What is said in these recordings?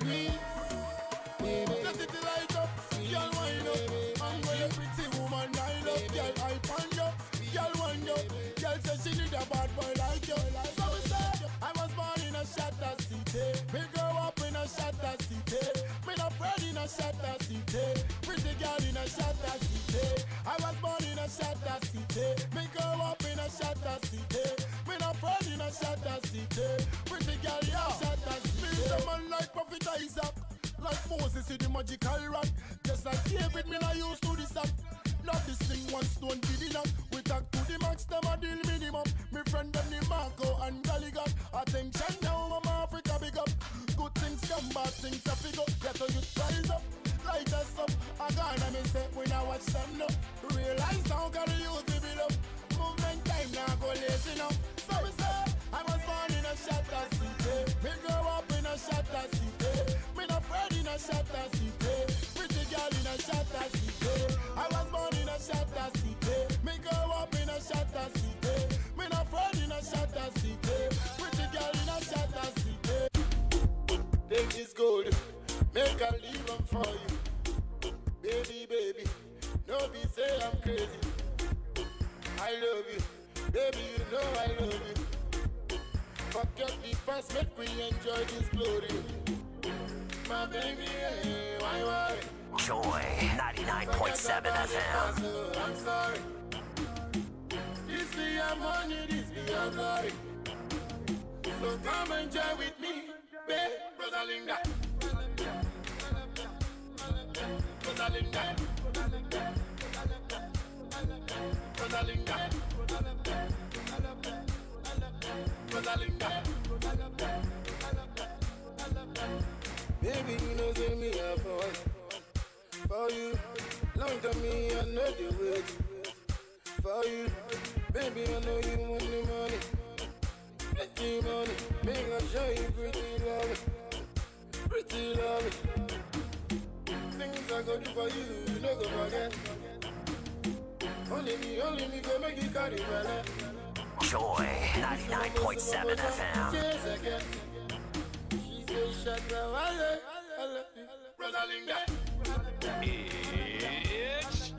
squeeze. The city light up, girl wind up. I'm gonna pretty woman I love, girl I find you. Girl wind up, girl said she need a bad boy like you. So we say, I was born in a Shatta city. Me grow up in a Shatta city. Me no friend in a Shatta city. Pretty girl in a Shatta city. I was born in a Shatta city. Me grow up in a Shatta city. Me no friend in a Shatta city. Pretty girl in a Shatta city. Me someone like Prophet Isaac, like Moses in the magical rock. Just like David, me not used to this act. Love this thing, one stone big enough. We talk to the max, them a deal minimum. Me friend them the Marco and Galligan. Attention now, Mama Africa big up. Good things come, bad things a figure. Get to you rise up, light us up. I gonna me say, when I watch them now, realize now gotta use the bill up. Movement time now go lazy now. So we say, I was born in a Shatta city. Me grow up in a Shatta city. Me no friend in a Shatta city. Pretty girl in a Shatta city. I was born in a Shatta city. Me grow up in a Shatta city. Me no friend in a Shatta city. Pretty girl in a Shatta city. Take this gold, make a leave them for you. Baby, baby, no be say I'm crazy. I love you, baby, you know I love you. Forget the past, make me enjoy this glory. My baby, hey, why worry? Joy 99.7 FM. I'm sorry. This be your money, this be your glory. So come enjoy with me, babe, Rosalinda. Rosalinda. Rosalinda. Rosalinda. Baby, you know say me a for you. Long time me I know the wait for you. Baby, I know you want the money. Pretty money, make I show you pretty love. Pretty love. Things I go do for you, you no go forget. Only me go make you carry my life. Joy 99.7 FM. Yes, again. She say, Shatta, wale, Rosalinda. It's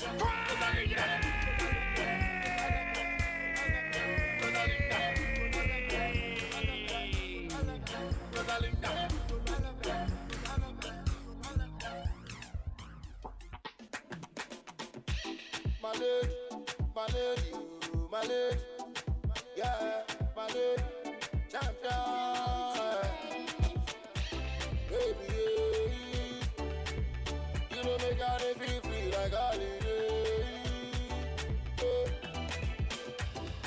Friday! My lady, yeah, my lady, champion, baby, you know make I feel free like holiday,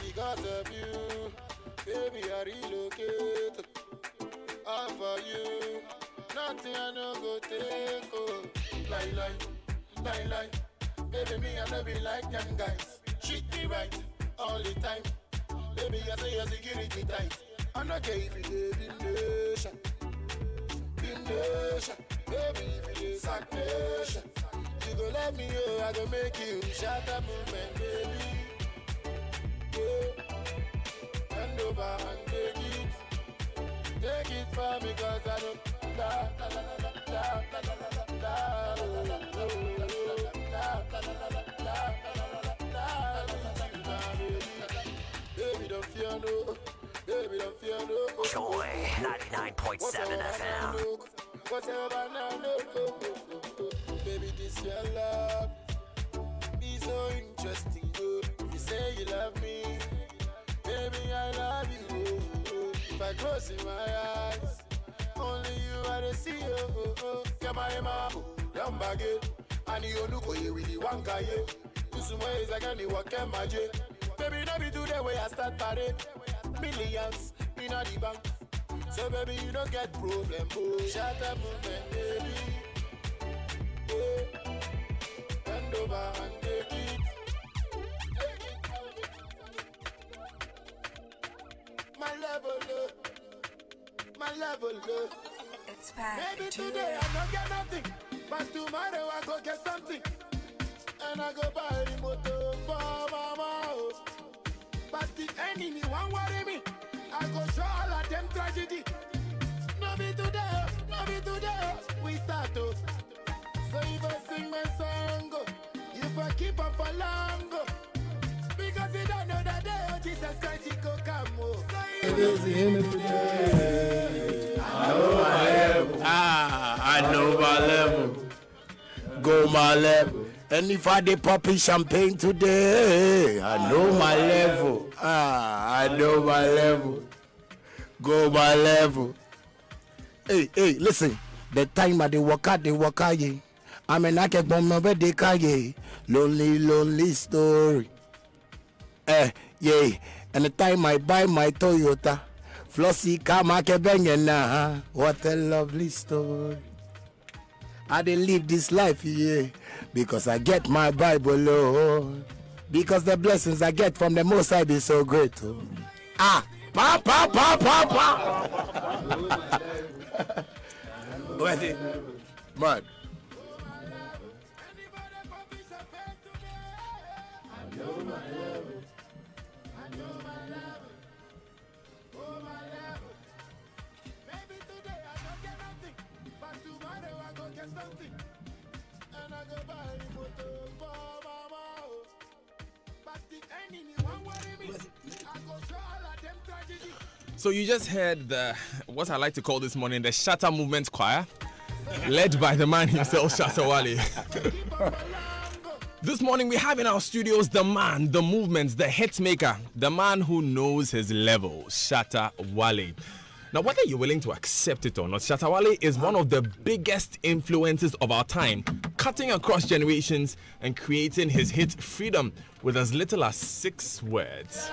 because of you, baby, I relocate, all for you, nothing I no go take, oh, lie, baby, me I no be like them guys, treat me right. All the time, baby, I say your security tight. I'm not care if you live in nation, baby, if you live sack nation. You go let me go, I go make you Shatta movement, baby. Yeah, bend over and take it for me, cause I don't Baby, don't fear no. Joy 99.7 FM. Whatever now, no. Baby, this your love be so interesting, good. If you say you love me, baby, I love you. If I close in my eyes, only you I see. Come on, ma, down baggy. And you look away with the one guy. You some ways I can't walk in my jet. Baby, don't be do the way I start party. Millions in the bank. So baby, you don't get problem. Oh, Shatta movement, baby. Yeah. Bend over and take it. My level low. It's back. Maybe today I don't get nothing, but tomorrow I go get something. And I go buy the motor for mama. But the enemy won't worry me. I go show all of them tragedy. No be today, So if I sing my song, if I keep up for long, because you don't know that day, oh Jesus Christ, he could come. So I know my level. Go my level. And if I dey popping champagne today, I know my level. I know my level. Go my level. Hey, listen. The time I dey walk out, yeah. I'm an akek bomb over the car, yeah. Lonely story. Yeah. And the time I buy my Toyota, Flossy car market banging now. What a lovely story. I dey live this life, yeah, because I get my Bible, Lord. Because the blessings I get from the Most High be so great. Oh. Pa. What's it? Man. So you just heard what I like to call this morning the Shatta Movement Choir, led by the man himself, Shatta Wale. This morning we have in our studios the man, the movement, the hit maker, the man who knows his level, Shatta Wale. Now, whether you're willing to accept it or not, Shatta Wale is one of the biggest influences of our time, cutting across generations and creating his hit Freedom with as little as 6 words.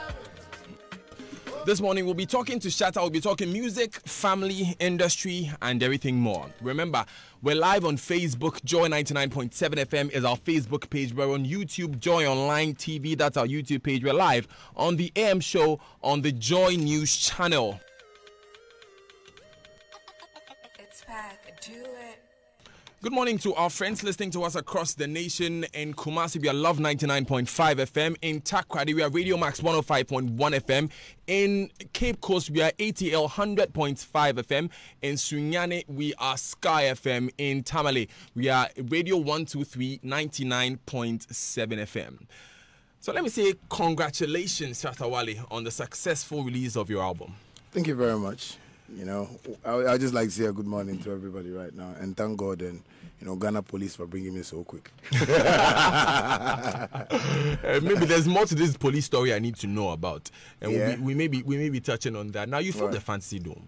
This morning, we'll be talking to Shatta. We'll be talking music, family, industry, and everything more. Remember, we're live on Facebook. Joy 99.7 FM is our Facebook page. We're on YouTube, Joy Online TV. That's our YouTube page. We're live on the AM show on the Joy News channel. It's back. Do it. Good morning to our friends listening to us across the nation. In Kumasi, we are Love 99.5 FM. In Takrady, we are Radio Max 105.1 FM. In Cape Coast, we are ATL 100.5 FM. In Sunyani, we are Sky FM. In Tamale, we are Radio 123 99.7 FM. So let me say congratulations, Shatta Wale, on the successful release of your album. Thank you very much. You know, I just like to say a good morning to everybody right now, and thank God and Ghana police for bringing me so quick. Maybe there's more to this police story I need to know about, and yeah. we may be touching on that. Now you filmed the Fantasy Dome,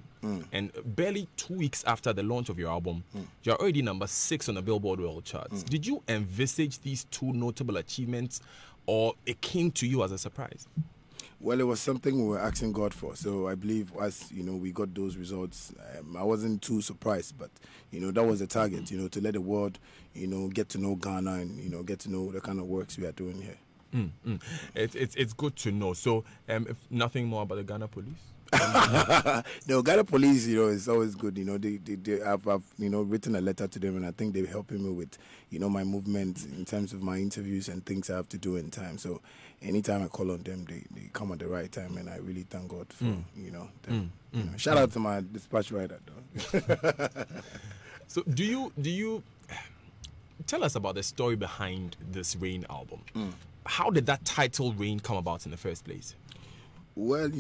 and barely 2 weeks after the launch of your album, you're already number 6 on the Billboard World Charts. Did you envisage these 2 notable achievements, or it came to you as a surprise? Well, it was something we were asking God for. So I believe as, we got those results, I wasn't too surprised. But, that was the target, to let the world, get to know Ghana and, get to know the kind of works we are doing here. It's good to know. So if nothing more about the Ghana police? No, Ghana police, is always good. I've written a letter to them, and I think they're helping me with, my movement in terms of my interviews and things I have to do in time. So anytime I call on them, they come at the right time, and I really thank God for, them. Shout out to my dispatch rider, though. So do you tell us about the story behind this Rain album? How did that title Rain come about in the first place? Well,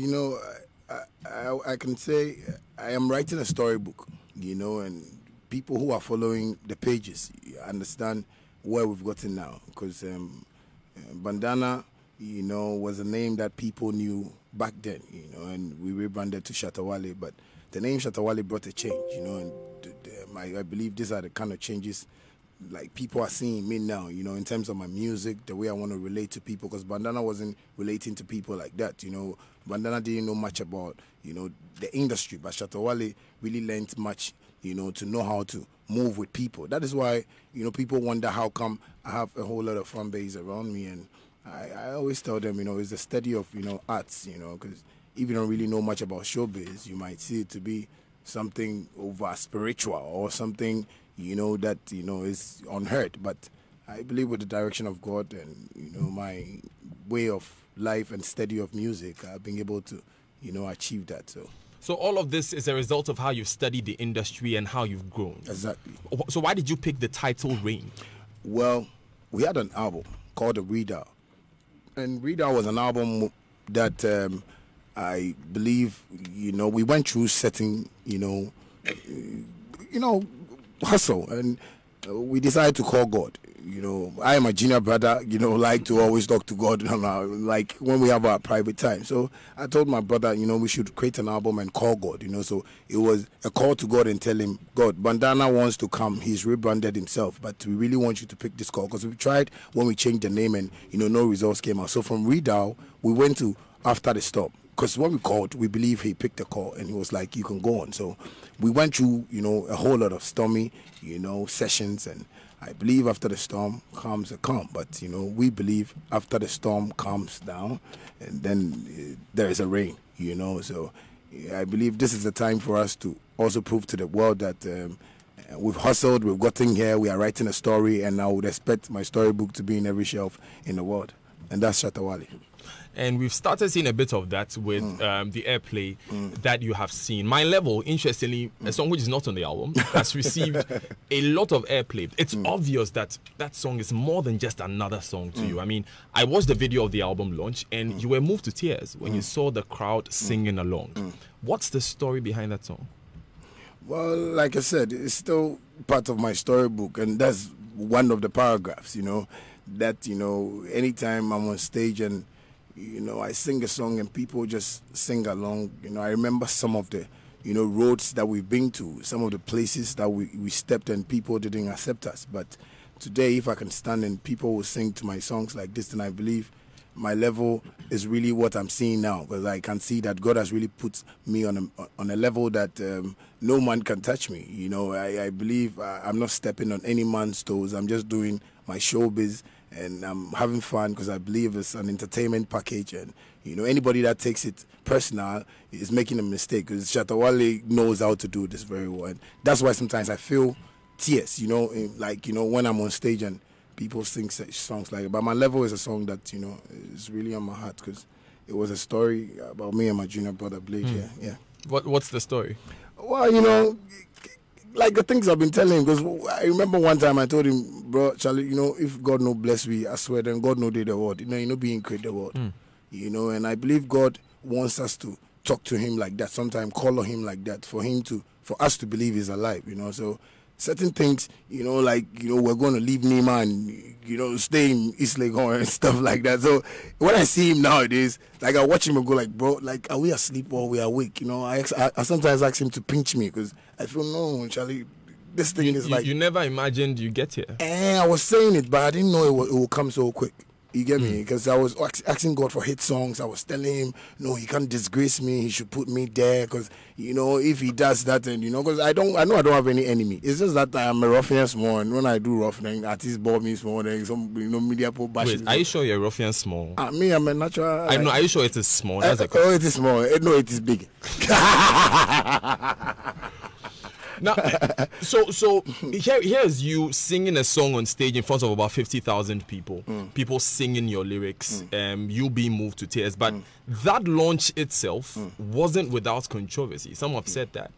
I can say I am writing a storybook, and people who are following the pages understand where we've gotten now. Because Bandana, was a name that people knew back then, and we rebranded to Shatta Wale. But the name Shatta Wale brought a change, and I believe these are the kind of changes like people are seeing me now, in terms of my music, the way I want to relate to people, because Bandana wasn't relating to people like that, Bandana didn't know much about, the industry, but Shatta Wale really learned much, to know how to move with people. That is why, people wonder how come I have a whole lot of fan base around me, and I always tell them, it's a study of, arts, because if you don't really know much about showbiz, you might see it to be something over spiritual or something that is unheard. But I believe with the direction of God and my way of life and study of music, I've been able to achieve that. So all of this is a result of how you've studied the industry and how you've grown. Exactly. So why did you pick the title Rain? Well, we had an album called The Reader. And Reader was an album that I believe, we went through setting, hustle. And we decided to call God. I am a junior brother, like to always talk to God, like when we have our private time. So I told my brother, we should create an album and call God, So it was a call to God and tell him, God, Bandana wants to come. He's rebranded himself, but we really want you to pick this call. Because we tried when we changed the name and, no results came out. So from Redao, we went to After the Storm. Because when we called, we believe he picked the call and he was like, you can go on. So we went through, a whole lot of stormy, sessions, and I believe after the storm comes a calm, but we believe after the storm comes down, and then there is a rain. So I believe this is the time for us to also prove to the world that we've hustled, we've gotten here, we are writing a story, and I would expect my storybook to be in every shelf in the world, and that's Shatta Wale. And we've started seeing a bit of that with the airplay that you have seen. My Level, interestingly, a song which is not on the album, has received a lot of airplay. It's obvious that that song is more than just another song to you. I mean, I watched the video of the album launch and you were moved to tears when you saw the crowd singing along. What's the story behind that song? Well, like I said, it's still part of my storybook, and that's one of the paragraphs, that, anytime I'm on stage and I sing a song and people just sing along. I remember some of the, roads that we've been to, some of the places that we stepped and people didn't accept us. But today, if I can stand and people will sing to my songs like this, then I believe my level is really what I'm seeing now, because I can see that God has really put me on a level that no man can touch me. I believe I'm not stepping on any man's toes. I'm just doing my showbiz. And I'm having fun because I believe it's an entertainment package. And, anybody that takes it personal is making a mistake, because Shatta Wale knows how to do this very well. And that's why sometimes I feel tears, when I'm on stage and people sing such songs like it. But My Level is a song that, is really on my heart, because it was a story about me and my junior brother, Blade. Yeah. What's the story? Well, like the things I've been telling him, because I remember one time I told him, bro, Charlie, if God no bless we, I swear, then God no did the world. Being create the world. And I believe God wants us to talk to him like that, sometimes call on him like that, for us to believe he's alive, So certain things, we're going to leave Nima and, stay in East Legon and stuff like that. So when I see him nowadays, like I watch him and go like, bro, like, are we asleep or are we awake? I sometimes ask him to pinch me, because I feel, no, Charlie, this thing is like... You never imagined you get here. I was saying it, but I didn't know it would come so quick. You get me? Because I was asking God for hit songs. I was telling him, no, he can't disgrace me. He should put me there. Because, if he does that, and, because I know I don't have any enemy. It's just that I'm a ruffian small. And when I do ruffian, artists bore me small. Then some, media people bash me. Are you sure you're a ruffian small? Me, I'm a natural... I know. Are you sure it is small? That's it is small. No, it is big. Now, so here's you singing a song on stage in front of about 50,000 people. People singing your lyrics. You being moved to tears. But that launch itself wasn't without controversy. Some have said that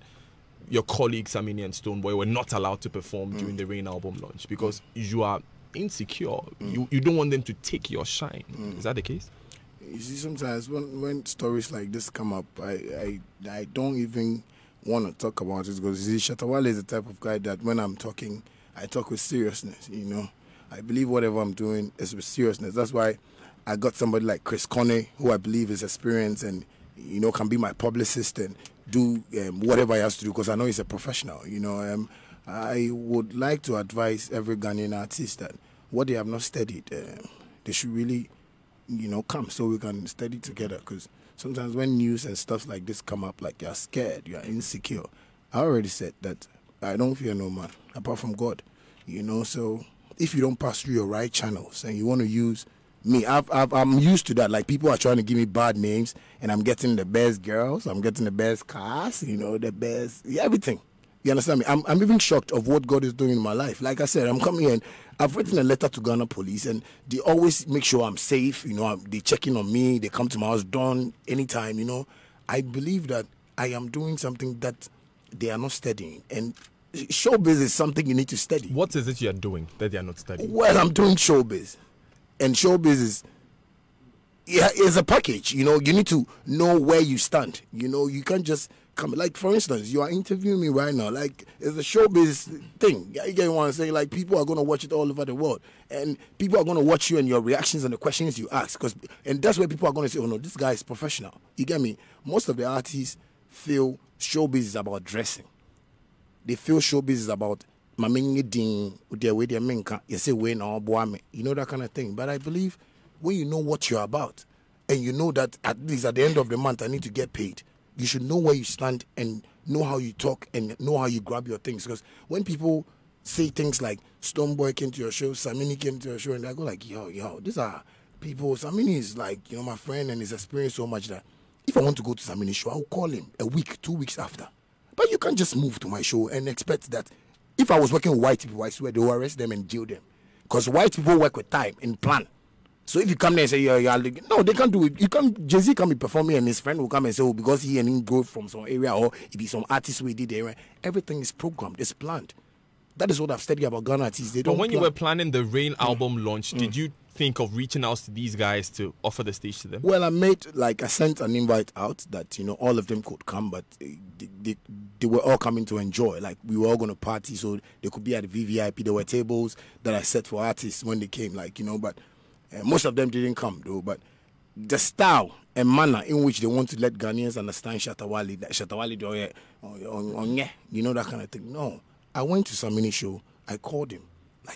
your colleagues, Amini and Stoneboy, were not allowed to perform during the Rain album launch because you are insecure. You don't want them to take your shine. Is that the case? You see, sometimes when stories like this come up, I don't even want to talk about it, because you see, Shatta Wale is the type of guy that when I'm talking, I talk with seriousness. I believe whatever I'm doing is with seriousness. That's why I got somebody like Chris Coney, who I believe is experienced and can be my publicist and do whatever he has to do, because I know he's a professional. I would like to advise every Ghanaian artist that what they have not studied, they should really come so we can study together, because sometimes when news and stuff like this come up, like you're scared, you're insecure. I already said that I don't fear no man, apart from God. So if you don't pass through your right channels and you want to use me, I'm used to that. Like, people are trying to give me bad names, and I'm getting the best girls, I'm getting the best cars, the best, everything. You understand me? I'm even shocked of what God is doing in my life. Like I said, I'm coming here and I've written a letter to Ghana police, and they always make sure I'm safe. They check in on me. They come to my house dawn anytime. I believe that I am doing something that they are not studying. And showbiz is something you need to study. What is it you are doing that they are not studying? Well, I'm doing showbiz. And showbiz is a package. You need to know where you stand. You can't just come. Like, for instance, you are interviewing me right now. Like, it's a showbiz thing. You get what I'm saying? Like, people are going to watch it all over the world. And people are going to watch you and your reactions and the questions you ask. And that's where people are going to say, oh, no, this guy is professional. You get me? Most of the artists feel showbiz is about dressing. They feel showbiz is about you say we now that kind of thing. But I believe when you know what you're about and you know that at least at the end of the month I need to get paid, you should know where you stand and know how you talk and know how you grab your things. Because when people say things like Stoneboy came to your show, Samini came to your show, and I go like, yo, these are people. Samini is like, my friend, and he's experienced so much that if I want to go to Samini's show, I'll call him a week, 2 weeks after. But you can't just move to my show and expect that. If I was working with white people, I swear they will arrest them and jail them. Because white people work with time and plan. So if you come there and say, no, they can't do it. Jay-Z can be performing and his friend will come and say, oh, because he and him go from some area or it be some artist we did there. Everything is programmed, it's planned. That is what I've studied about Ghana artists. They don't But when plan. you were planning the Rain album launch, did you think of reaching out to these guys to offer the stage to them? Well, I sent an invite out that, all of them could come, but they were all coming to enjoy. Like, we were all going to party, so they could be at the VVIP. There were tables that I set for artists when they came, but most of them didn't come, though. But the style and manner in which they want to let Ghanaians understand Shatta Wale, that kind of thing. No. I went to Samini's show. I called him,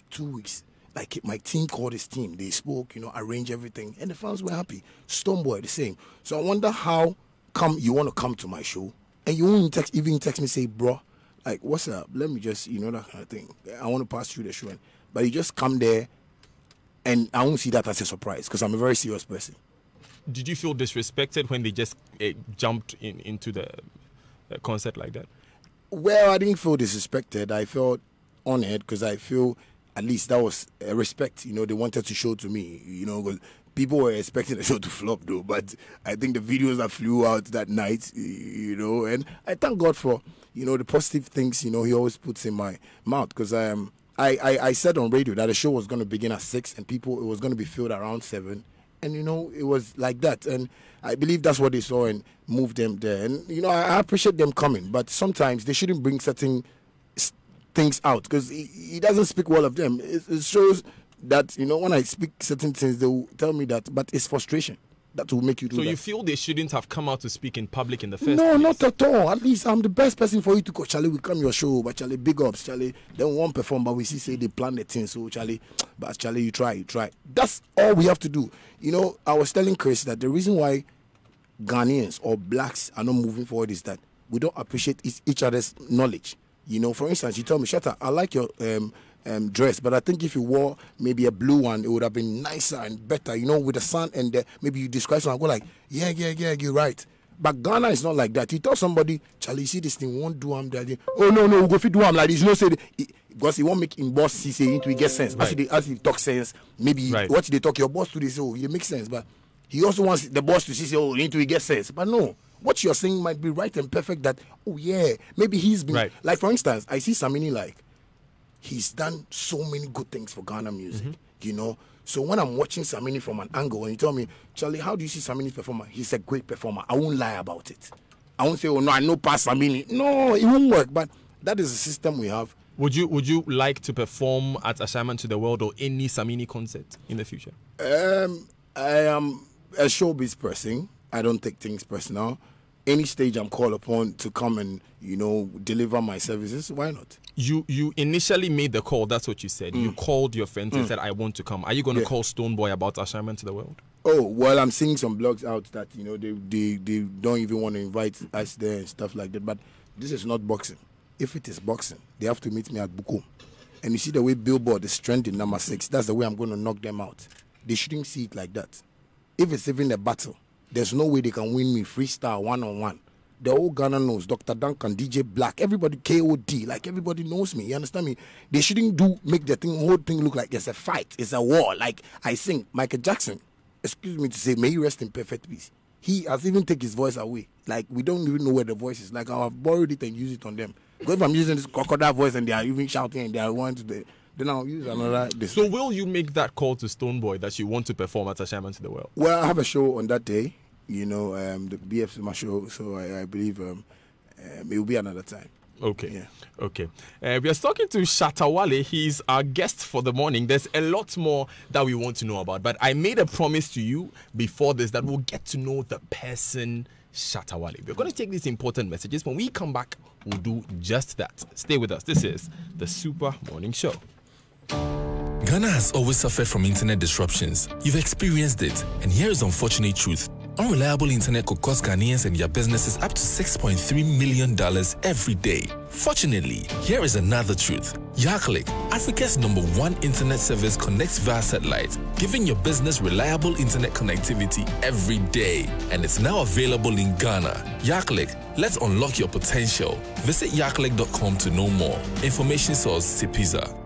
2 weeks. Like, my team called his team. They spoke, arranged everything. And the fans were happy. Stoneboy, the same. So I wonder how come you want to come to my show and you won't even text me, say, bro, like, what's up? Let me just, that kind of thing. I want to pass through the show. But you just come there and I won't see that as a surprise because I'm a very serious person. Did you feel disrespected when they just jumped into the concert like that? Well, I didn't feel disrespected. I felt honored because I feel at least that was a respect, they wanted to show to me, because people were expecting the show to flop though, but I think the videos that flew out that night, and I thank God for, the positive things, he always puts in my mouth because I said on radio that the show was going to begin at 6 and it was going to be filled around 7 and, it was like that and I believe that's what they saw and moved them there and, I appreciate them coming, but sometimes they shouldn't bring certain things out because he doesn't speak well of them. It shows that when I speak certain things they will tell me that, but it's frustration that will make you do that. So you feel they shouldn't have come out to speak in public in the first place? No, not at all. At least I'm the best person for you to go. Charlie, we come your show, but Charlie, big ups, Charlie. Then one perform, but we say they plan the thing. So Charlie, you try. That's all we have to do. I was telling Chris that the reason why Ghanaians or blacks are not moving forward is that we don't appreciate each other's knowledge. For instance, you tell me, Shatta, I like your dress, but I think if you wore maybe a blue one, it would have been nicer and better, with the sun and maybe you describe something, I go like, yeah, you're right. But Ghana is not like that. You tell somebody, Charlie, see this thing, won't do that. Oh, no, we'll go fit do like this. Say because he won't make him boss say into it get sense. Right. As he talk sense, maybe what they talk, your boss to this, oh, it makes sense. But he also wants the boss to say, oh, into it get sense. But no. What you're saying might be right and perfect that, oh yeah, maybe he's been, like for instance, I see Samini he's done so many good things for Ghana music, So when I'm watching Samini from an angle and you tell me, Charlie, how do you see Samini's performer? He's a great performer. I won't lie about it. I won't say, oh no, I know past Samini. No, it won't work, but that is the system we have. Would you like to perform at Assignment to the World or any Samini concert in the future? I am a showbiz person. I don't take things personal. Any stage I'm called upon to come and, deliver my services, why not? You initially made the call, that's what you said. You called your friends and said, I want to come. Are you going to call Stoneboy about Assignment to the World? Oh, well, I'm seeing some blogs out that, they don't even want to invite us there and stuff like that. But this is not boxing. If it is boxing, they have to meet me at Bukum. And you see the way Billboard is trending number 6, that's the way I'm going to knock them out. They shouldn't see it like that. If it's even a battle, there's no way they can win me freestyle one-on-one. The whole Ghana knows Dr. Duncan, DJ Black, everybody KOD, like everybody knows me. You understand me? They shouldn't make the whole thing look like it's a fight, it's a war. Like I sing Michael Jackson, excuse me to say, may he rest in perfect peace. He has even taken his voice away. Like, we don't even know where the voice is. Like, I've borrowed it and used it on them. Because if I'm using this crocodile voice and they are even shouting and they are wanting to, then I'll use another. So will you make that call to Stoneboy that you want to perform at Ashaman to the World? Well, I have a show on that day, the BF's my show, so I believe it will be another time. Okay. Yeah. Okay. We are talking to Shatta Wale. He's our guest for the morning. There's a lot more that we want to know about, but I made a promise to you before this that we'll get to know the person Shatta Wale. We're going to take these important messages. When we come back, we'll do just that. Stay with us. This is the Super Morning Show. Ghana has always suffered from internet disruptions. You've experienced it, and here is the unfortunate truth. Unreliable internet could cost Ghanaians and their businesses up to $6.3 million every day. Fortunately, here is another truth. Yaklik, Africa's #1 internet service, connects via satellite, giving your business reliable internet connectivity every day. And it's now available in Ghana. Yaklik, let's unlock your potential. Visit yaklik.com to know more. Information source CIPIZA.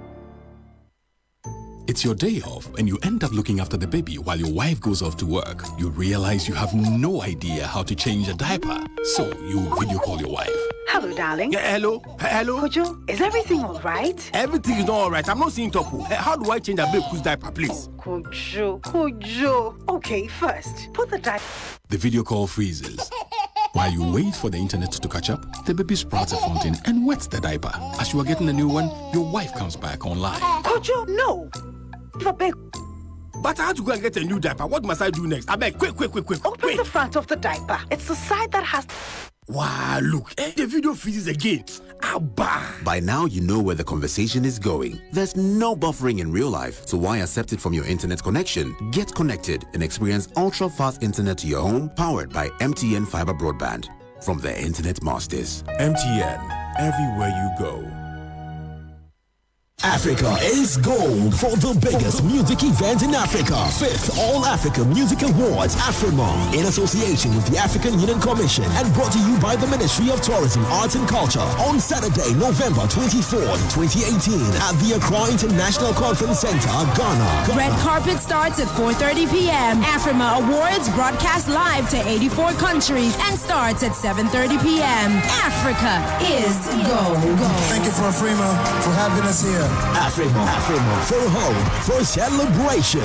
It's your day off and you end up looking after the baby while your wife goes off to work. You realize you have no idea how to change a diaper. So you video call your wife. Hello, darling. Yeah, hello. Hello. Kojo, is everything all right? Everything is not all right. I'm not seeing Topo. How do I change a baby's diaper, please? Kojo. Okay, first, put the diaper. The video call freezes. While you wait for the internet to catch up, the baby sprouts a fountain and wets the diaper. As you are getting a new one, your wife comes back online. Kojo, no. But I have to go and get a new diaper. What must I do next? I beg, quick. Open the front of the diaper. It's the side that has... Wow, look. The video freezes again. By now, you know where the conversation is going. There's no buffering in real life, so why accept it from your internet connection? Get connected and experience ultra-fast internet to your home, powered by MTN Fiber Broadband. From the Internet Masters. MTN, everywhere you go. Africa is gold for the biggest music event in Africa. 5th All Africa Music Awards, AfriMA, in association with the African Union Commission and brought to you by the Ministry of Tourism, Arts and Culture on Saturday, November 24th, 2018 at the Accra International Conference Center, Ghana. Red carpet starts at 4:30 p.m. AfriMA Awards broadcast live to 84 countries and starts at 7:30 p.m. Africa is gold. Thank you for AfriMA for having us here. AfriMA, for home, for celebration.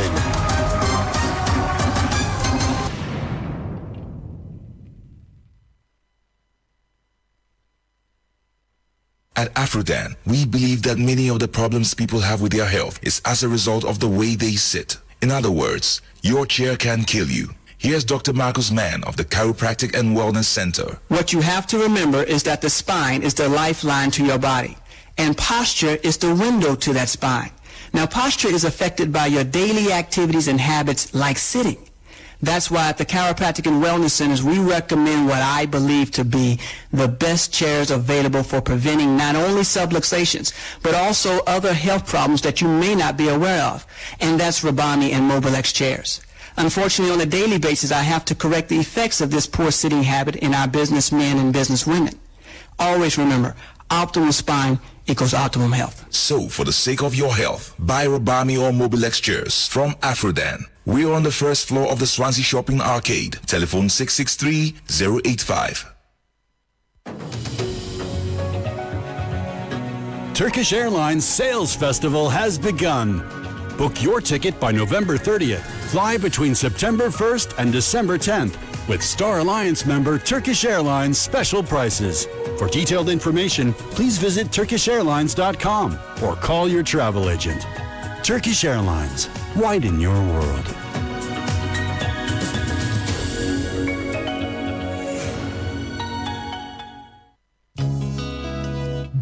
At Afrodan, we believe that many of the problems people have with their health is as a result of the way they sit. In other words, your chair can kill you. Here's Dr. Marcus Mann of the Chiropractic and Wellness Center. What you have to remember is that the spine is the lifeline to your body. And posture is the window to that spine. Now, posture is affected by your daily activities and habits like sitting. That's why at the Chiropractic and Wellness Centers, we recommend what I believe to be the best chairs available for preventing not only subluxations, but also other health problems that you may not be aware of. And that's Rabami and Mobilex chairs. Unfortunately, on a daily basis, I have to correct the effects of this poor sitting habit in our businessmen and businesswomen. Always remember, optimal spine equals optimum health. So, for the sake of your health, buy Rabami or Mobilex chairs from Afrodan. We're on the first floor of the Swansea Shopping Arcade. Telephone 663-085. Turkish Airlines Sales Festival has begun. Book your ticket by November 30th. Fly between September 1st and December 10th with Star Alliance member Turkish Airlines special prices. For detailed information, please visit turkishairlines.com or call your travel agent. Turkish Airlines, widen your world.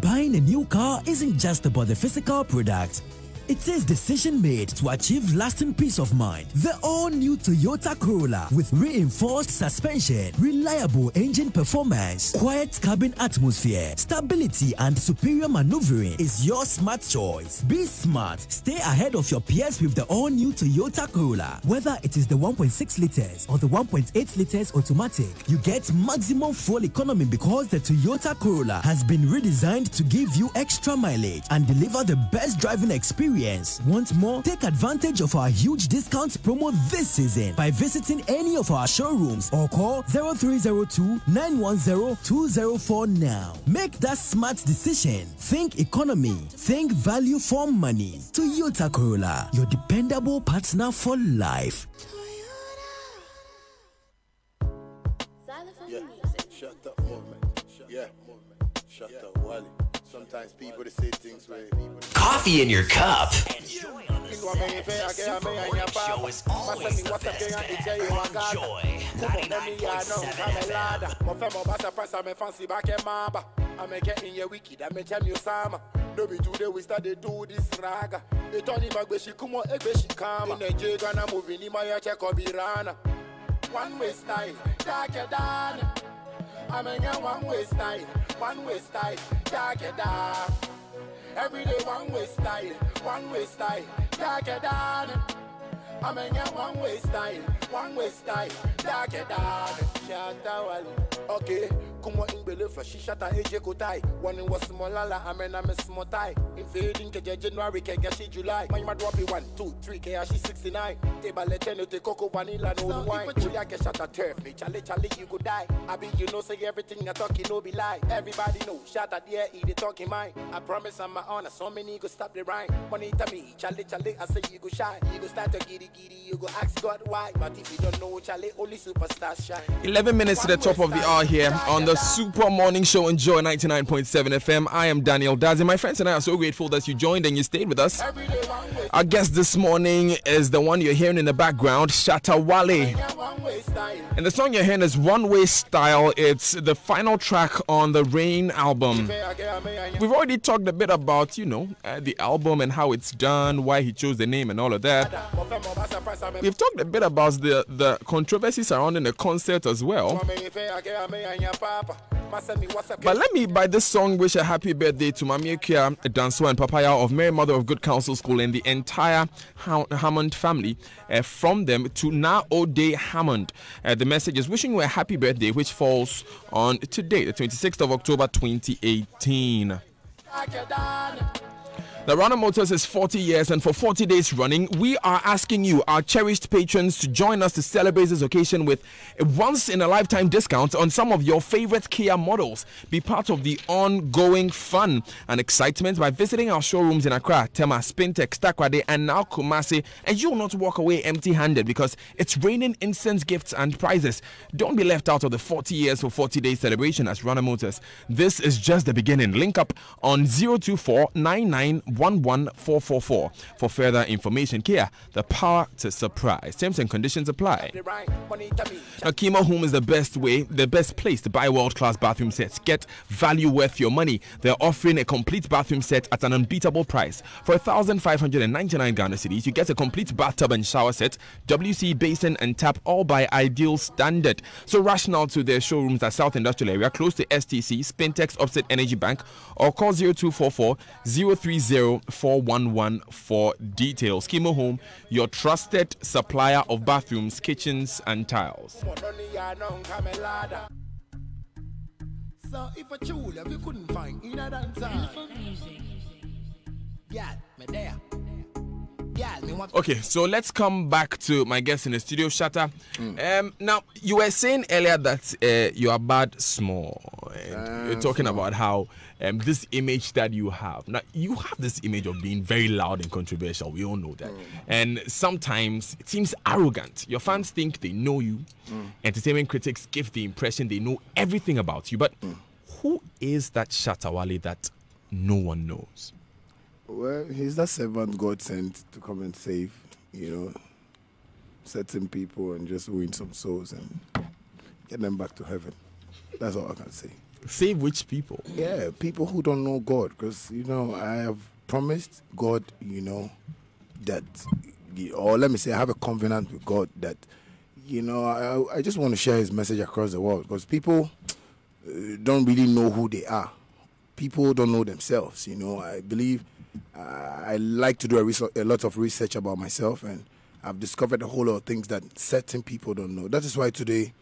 Buying a new car isn't just about the physical product. It is decision made to achieve lasting peace of mind. The all-new Toyota Corolla with reinforced suspension, reliable engine performance, quiet cabin atmosphere, stability and superior maneuvering is your smart choice. Be smart. Stay ahead of your peers with the all-new Toyota Corolla. Whether it is the 1.6 liters or the 1.8 liters automatic, you get maximum fuel economy because the Toyota Corolla has been redesigned to give you extra mileage and deliver the best driving experience experience. Want more? Take advantage of our huge discounts promo this season by visiting any of our showrooms or call 0302 910 204 now. Make that smart decision. Think economy. Think value for money. Toyota Corolla, your dependable partner for life. Yeah, Shatta movement. Yeah, Shatta wale. Sometimes people they say things where Coffee in your cup. Show is always the best to enjoy 99.7 I'm getting your wiki that me tell you sama. No be today we start to do this raga. They turn him back she come on she come. In the jig and I'm moving in my check or birana. One way style, darker than. I'm a one way style, darker than. Every day one way style, darker than. I'm a one way style, darker than. Shatta wale. Okay, come on in believe for she shatta eje kotai. One was small lala, I'm small tie. Invading ke January ke gashi July. My mad be 1, 2, 3 ke she 69. Table let no te cocoa vanilla no wine. Julia ke shatta turf me, chale you go die. I be you know say everything I talk you no be lie. Everybody know shatta there he the talking mine. I promise I'm my honor, so many go stop the rhyme. Money to me, chale I say you go shine. You go start to giddy, you go ask God why. But if you don't know chale, only superstars shine. 11 minutes to the top of the hour here on the Super Morning Show. Enjoy 99.7 FM. I am Daniel Dazi. My friends and I are so grateful that you joined and you stayed with us. Our guest this morning is the one you're hearing in the background, Shatta wale. And the song you're hearing is One Way Style. It's the final track on the Rain album. We've already talked a bit about, the album and how it's done, why he chose the name and all of that. We've talked a bit about the controversy surrounding the concert as well. But let me, by this song, wish a happy birthday to Mami Ekia Danso and Papaya of Mary Mother of Good Counsel School and the entire Hammond family. From them to Na Ode Hammond. The message is wishing you a happy birthday, which falls on today, the 26th of October 2018. The Rana Motors is 40 years, and for 40 days running, we are asking you, our cherished patrons, to join us to celebrate this occasion with a once-in-a-lifetime discount on some of your favorite Kia models. Be part of the ongoing fun and excitement by visiting our showrooms in Accra, Tema, Spintex, Takrade, and now Kumasi, and you will not walk away empty-handed because it's raining instant gifts and prizes. Don't be left out of the 40 years for 40 days celebration as Rana Motors. This is just the beginning. Link up on 024-9911-444 for further information. Kia, the power to surprise. Terms and conditions apply. Now, Kima Home is the best place to buy world-class bathroom sets. Get value worth your money. They're offering a complete bathroom set at an unbeatable price. For 1,599 Ghana cedis, you get a complete bathtub and shower set, WC basin and tap, all by Ideal Standard. So rush now to their showrooms at South Industrial Area, close to STC, Spintex, opposite Energy Bank, or call 0244 030 411 for details. Kimo Home, your trusted supplier of bathrooms, kitchens, and tiles. So if a chula we couldn't find in a dancer. Yeah, me there. Okay, so let's come back to my guest in the studio, Shatta. Now, you were saying earlier that you are bad small. And you're talking about how this image that you have. Now, you have this image of being very loud and controversial. We all know that. And sometimes it seems arrogant. Your fans think they know you. Entertainment critics give the impression they know everything about you. But who is that Shatta wale that no one knows? Well, he's that servant God sent to come and save, certain people and just win some souls and get them back to heaven. That's all I can say. Save which people? Yeah, people who don't know God. Because, I have promised God, that, or let me say, I have a covenant with God that, I just want to share his message across the world. Because people don't really know who they are. People don't know themselves, I believe I like to do a lot of research about myself, and I've discovered a whole lot of things that certain people don't know. That is why today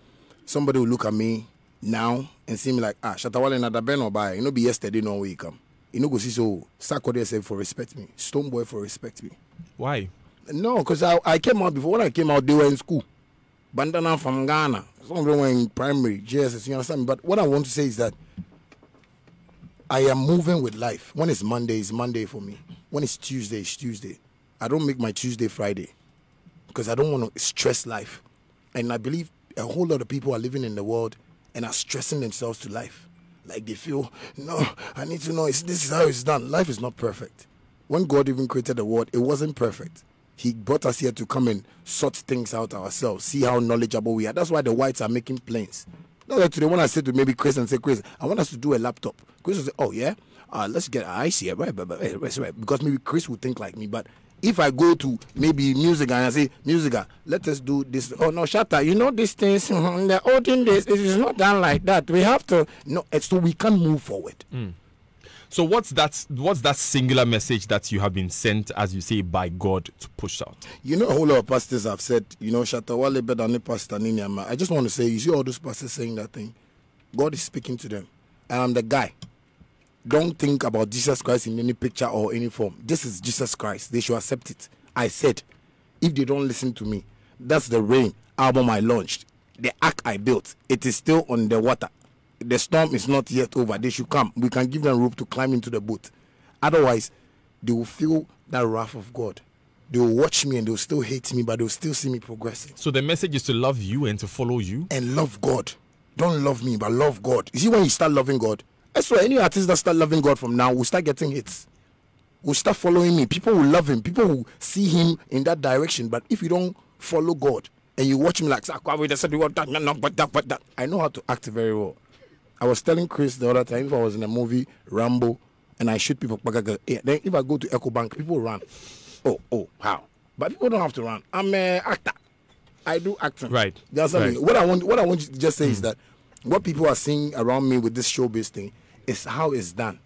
somebody will look at me now and see me like, Shatta wale na da ben or buy. Be yesterday no way come. You know, go see so Sarkodie said for respect me, Stoneboy for respect me. Why? No, because I came out before. When I came out, they were in school. Bandana from Ghana. Some of them were in primary, JSS, you understand me? But what I want to say is that I am moving with life. When it's Monday for me. When it's Tuesday, it's Tuesday. I don't make my Tuesday Friday because I don't want to stress life. And I believe a whole lot of people are living in the world and are stressing themselves to life. Like they feel, no, I need to know, this is how it's done. Life is not perfect. When God even created the world, it wasn't perfect. He brought us here to come and sort things out ourselves, see how knowledgeable we are. That's why the whites are making planes. That's why today when I say to maybe Chris and say, Chris, I want us to do a laptop. Chris will say, oh yeah, let's get an IC, right? Because maybe Chris would think like me. But if I go to maybe Musica and I say, Musica, let us do this. Oh no, Shatta, you know these things, the olden days, it is not done like that. We have to, no, so we can't move forward. So what's that singular message that you have been sent, as you say, by God to push out? You know, a whole lot of pastors have said, you know, Shatta wale better than the pastor Ninyama. I just want to say, you see all those pastors saying that thing, God is speaking to them. And I'm the guy. Don't think about Jesus Christ in any picture or any form. This is Jesus Christ. They should accept it. I said, if they don't listen to me, that's the Rain album I launched. The ark I built, it is still on the water. The storm is not yet over. They should come. We can give them rope to climb into the boat. Otherwise, they will feel that wrath of God. They will watch me and they will still hate me, but they will still see me progressing. So the message is to love you and to follow you? And love God. Don't love me, but love God. You see, when you start loving God, I swear, any artist that start loving God from now will start getting hits. Will start following me. People will love him. People will see him in that direction. But if you don't follow God and you watch him like, I know how to act very well. I was telling Chris the other time, if I was in a movie, Rambo, and I shoot people, then if I go to EcoBank, people run. Oh, how? But people don't have to run. I'm an actor. I do acting. Right. That's right. What I want you to just say is that what people are seeing around me with this showbiz thing is how it's done.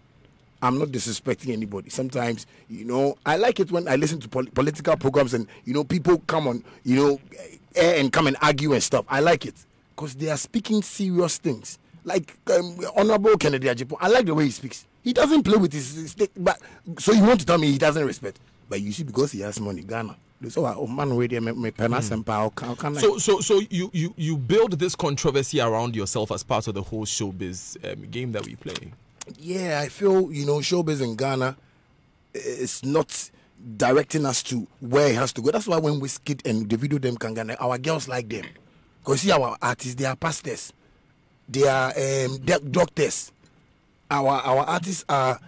I'm not disrespecting anybody. Sometimes, you know, I like it when I listen to political programs and, you know, people come on, you know, air and come and argue and stuff. I like it because they are speaking serious things. Like Honorable Kennedy Ajipo, I like the way he speaks. He doesn't play with his stick, but so you want to tell me he doesn't respect? But you see, because he has money, Ghana. So you build this controversy around yourself as part of the whole showbiz game that we play. Yeah, I feel, you know, showbiz in Ghana is not directing us to where it has to go. That's why when Wizkid and Davido them can Ghana, our girls like them. Because see, our artists, they are pastors, they are doctors. Our artists are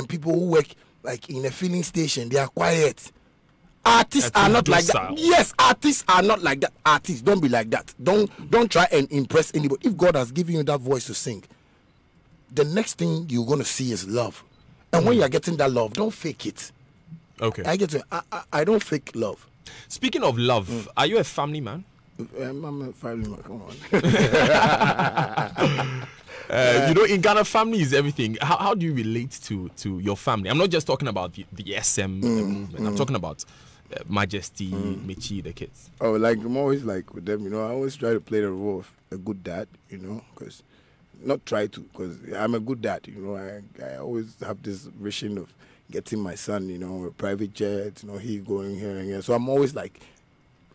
people who work like in a filling station. They are quiet. Artists are not like that. Yes, artists are not like that. Artists, don't be like that. Don't try and impress anybody. If God has given you that voice to sing, the next thing you're going to see is love. And when you're getting that love, don't fake it. Okay. I don't fake love. Speaking of love, are you a family man? I'm a family man. Come on. You know, in Ghana, family is everything. How do you relate to your family? I'm not just talking about the SM movement. I'm talking about Majesty, Michi, the kids. Oh, like I'm always like with them, you know, I always try to play the role of a good dad, you know, because I'm a good dad, you know. I always have this vision of getting my son, you know, a private jet, you know, he going here and here. So I'm always like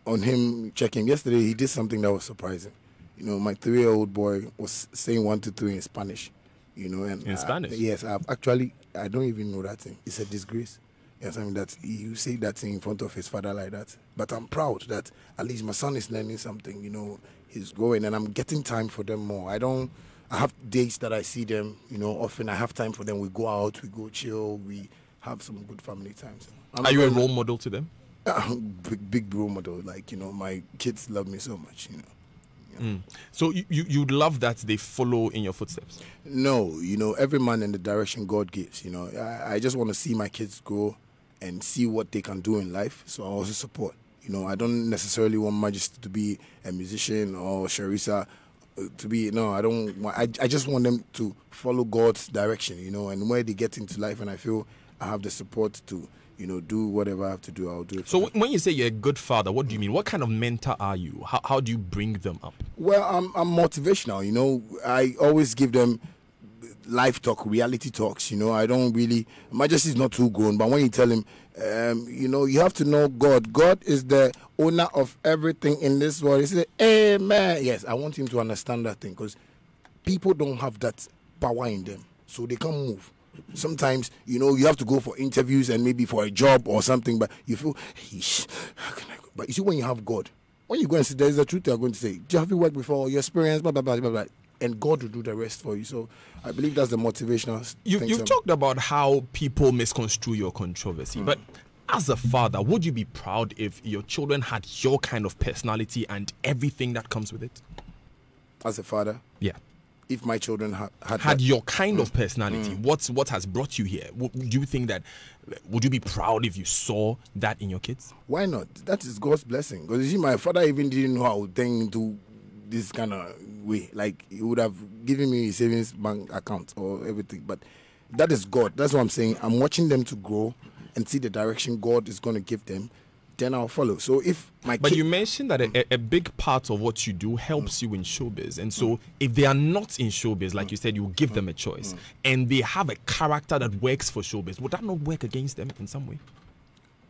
on him, checking. Yesterday, he did something that was surprising. You know, my 3-year-old boy was saying 1 to 3 in Spanish, you know. And in Spanish? Yes, I don't even know that thing. It's a disgrace. Yes, I mean, that you say that thing in front of his father like that. But I'm proud that at least my son is learning something, you know, he's growing, and I'm getting time for them more. I have days that I see them, you know, often I have time for them. We go out, we go chill, we have some good family times. Are you a role model to them? Big role model. Like, you know, my kids love me so much, you know. Yeah. So you'd love that they follow in your footsteps? No, you know, every man in the direction God gives, you know. I just want to see my kids grow and see what they can do in life, so I also support. You know, I don't necessarily want Majesty to be a musician or Sharissa to be, no, I don't want, I just want them to follow God's direction, you know, and where they get into life, and I feel I have the support to, you know, do whatever I have to do, I'll do it. So when you say you're a good father, what do you mean? What kind of mentor are you? How do you bring them up? Well, I'm motivational, you know. I always give them life talk, reality talks. You know, I don't really. Majesty is not too grown, but when you tell him, you know, you have to know God. God is the owner of everything in this world. He said, "Amen." Yes, I want him to understand that thing because people don't have that power in them, so they can't move. Sometimes, you know, you have to go for interviews and maybe for a job or something, but you feel, how can I go? But you see, when you have God, when you go and see, there is the truth you are going to say. Have you worked before? Your experience, blah, blah, blah, blah, blah. And God will do the rest for you. So I believe that's the motivational thing. You've talked about how people misconstrue your controversy, but as a father, would you be proud if your children had your kind of personality and everything that comes with it? As a father? Yeah. If my children had your kind of personality, what has brought you here? Do you think that, would you be proud if you saw that in your kids? Why not? That is God's blessing. Because you see, my father even didn't know how to think into this kind of way. Like, he would have given me a savings bank account or everything. But that is God. That's what I'm saying. I'm watching them to grow and see the direction God is going to give them. Then I'll follow. So if my But you mentioned that a big part of what you do helps you in showbiz. And so if they are not in showbiz, like you said, you give them a choice. And they have a character that works for showbiz. Would that not work against them in some way?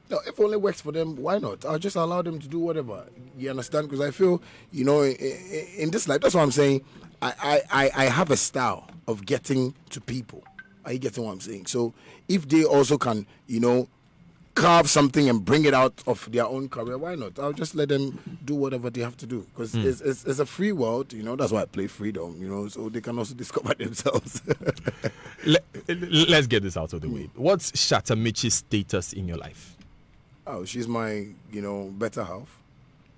No, if it only works for them, why not? I'll just allow them to do whatever. You understand? Because I feel, you know, in this life, that's what I'm saying. I have a style of getting to people. Are you getting what I'm saying? So if they also can, you know, carve something and bring it out of their own career, why not? I'll just let them do whatever they have to do because it's a free world, you know. That's why I play freedom, you know, so they can also discover themselves. Let's get this out of the way. What's Shatta Michi's status in your life? Oh, she's my, you know, better half.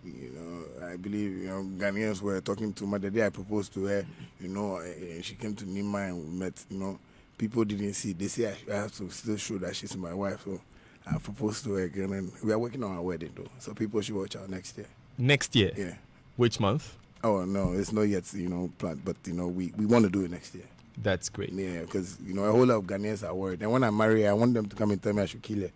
You know, I believe, you know, Ghanaians were talking to me the day I proposed to her, you know, she came to Nima and we met, you know. People didn't see. They say I have to still show that she's my wife, so I proposed to her again, and we are working on our wedding, though. So people should watch out next year. Next year? Yeah. Which month? Oh, no, it's not yet, you know, planned. But, you know, we want to do it next year. That's great. Yeah, because, you know, a whole lot of Ghanaians are worried. And when I marry her, I want them to come and tell me I should kill her.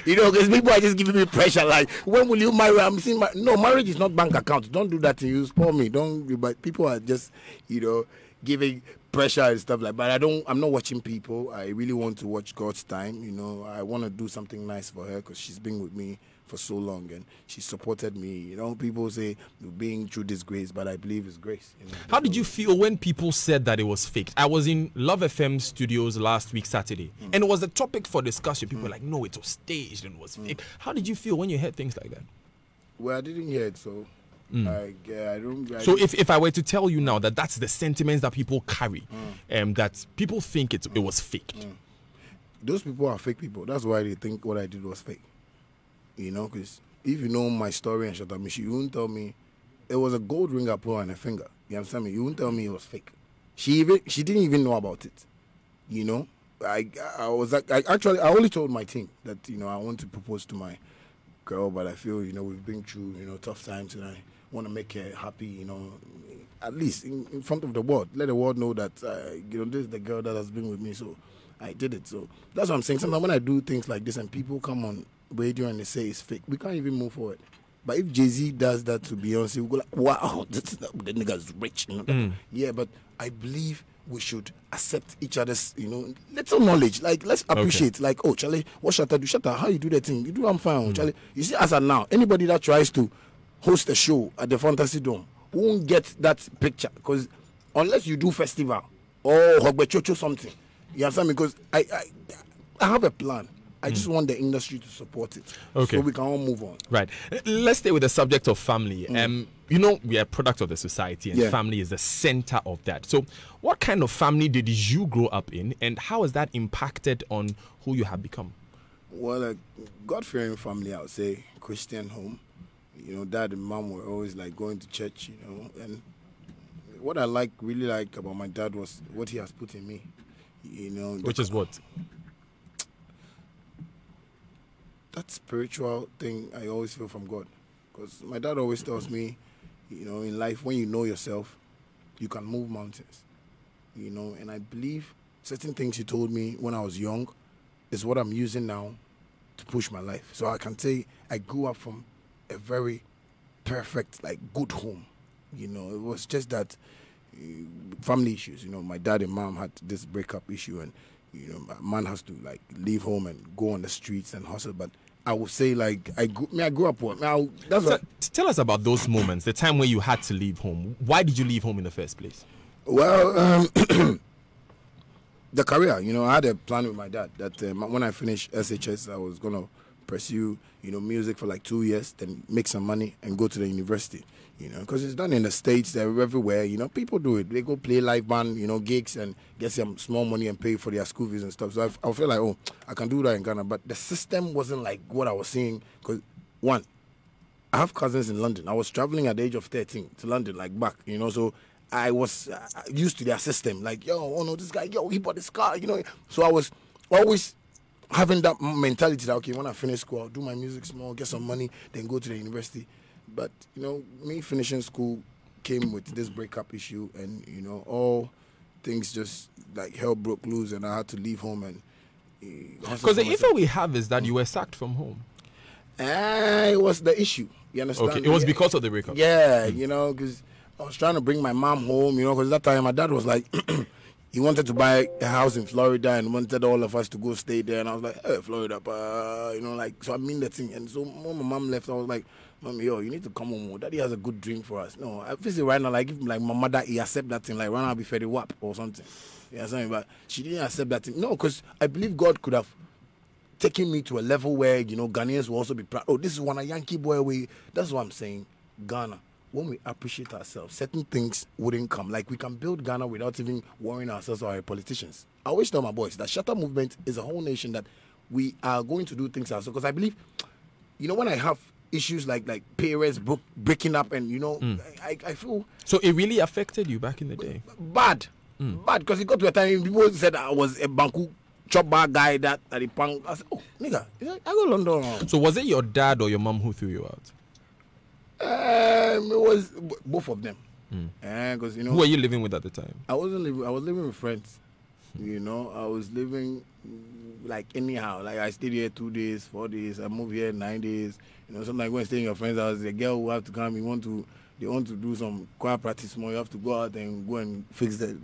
You know, because people are just giving me pressure. Like, when will you marry? I'm saying, no, marriage is not bank account. Don't do that to you. Spoil me. But people are just, you know, giving pressure and stuff like that. But I'm not watching people. I really want to watch God's time. You know, I want to do something nice for her because she's been with me for so long and she supported me. You know, people say being through this grace, but I believe it's grace. You know? How did you feel when people said that it was fake? I was in Love FM studios last week, Saturday, and it was a topic for discussion. People were like, no, it was staged and it was fake. How did you feel when you heard things like that? Well, I didn't hear it, so I don't. So if I were to tell you now that that's the sentiments that people carry, that people think it was fake. Those people are fake people. That's why they think what I did was fake. You know, because if you know my story and Shatta Michi, you wouldn't tell me it was a gold ring I put on her finger. You understand me? You wouldn't tell me it was fake. She didn't even know about it. You know, I only told my team that, you know, I want to propose to my girl, but I feel, you know, we've been through, you know, tough times and I want to make her happy, you know, at least in front of the world. Let the world know that, you know, this is the girl that has been with me, so I did it. So that's what I'm saying. Sometimes when I do things like this and people come on radio and they say it's fake, we can't even move forward. But if Jay-Z does that to Beyonce, we go like, wow, the nigga's rich. You know? Yeah, but I believe we should accept each other's, you know, little knowledge. Like, let's appreciate. Like, oh, Charlie, what Shatta do? Shatta, how you do that thing? You do, I'm fine. Charlie, you see, as of now, anybody that tries to host a show at the Fantasy Dome won't get that picture. Because unless you do festival or Hogbechocho something, you understand me? Because I have a plan. I just want the industry to support it, so we can all move on. Right. Let's stay with the subject of family. You know, we are a product of the society, and family is the center of that. So, what kind of family did you grow up in, and how has that impacted on who you have become? Well, God-fearing family, I would say, Christian home. You know, dad and mom were always like going to church. You know, and what I really like about my dad was what he has put in me. You know, which is what? That spiritual thing I always feel from God. Because my dad always tells me, you know, in life, when you know yourself, you can move mountains. You know, and I believe certain things he told me when I was young is what I'm using now to push my life. So I can say I grew up from a very perfect, like, good home. You know, it was just that, family issues. You know, my dad and mom had this breakup issue, and you know, my man has to like leave home and go on the streets and hustle. But I would say like I grew up poor. Now tell us about those moments, the time where you had to leave home. Why did you leave home in the first place? Well, the career. You know, I had a plan with my dad that when I finished SHS, I was gonna pursue, you know, music for like 2 years, then make some money and go to the university. You know, because it's done in the States, they're everywhere. You know, people do it. They go play live band, you know, gigs and get some small money and pay for their school fees and stuff. So I feel like, oh, I can do that in Ghana. But the system wasn't like what I was seeing. Because, one, I have cousins in London. I was traveling at the age of 13 to London, like back, you know. So I was used to their system. Like, yo, oh no, this guy, yo, he bought this car, you know. So I was always having that mentality that, okay, when I finish school, I'll do my music small, get some money, then go to the university. But, you know, me finishing school came with this breakup issue, and, you know, all things just, like, hell broke loose, and I had to leave home and... Because the info we have is that you were sacked from home. It was the issue, you understand? Okay, it was because of the breakup. Yeah, you know, because I was trying to bring my mom home, you know, because that time my dad was like... He wanted to buy a house in Florida and wanted all of us to go stay there. And I was like, hey, Florida, you know, like, so I mean the thing. And so when my mom left, I was like, Mom, yo, you need to come home. Daddy has a good dream for us. No, I feel right now, like, if like my mother, he accept that thing, like, right now I'll be fed wap or something. You know something? But she didn't accept that thing. No, because I believe God could have taken me to a level where, you know, Ghanaians will also be proud. Oh, this is one a Yankee boy way. That's what I'm saying. Ghana. When we appreciate ourselves, certain things wouldn't come. Like, we can build Ghana without even worrying ourselves or our politicians. I always tell my boys that Shatta movement is a whole nation that we are going to do things ourselves. Because I believe, you know, when I have issues like parents breaking up and, you know, I feel... So it really affected you back in the day? Bad. Bad, because it got to a time people said I was a Banku chop bar guy that he punk. I said, oh, nigga, I go London. So was it your dad or your mom who threw you out? It was both of them. Because you know, who were you living with at the time? I wasn't living. I was living with friends. You know, I was living like anyhow. Like I stayed here 2 days, 4 days. I moved here 9 days. You know, sometimes when staying in your friends' house, the girl who have to come. They want to do some choir practice more. You have to go out and go and fix that.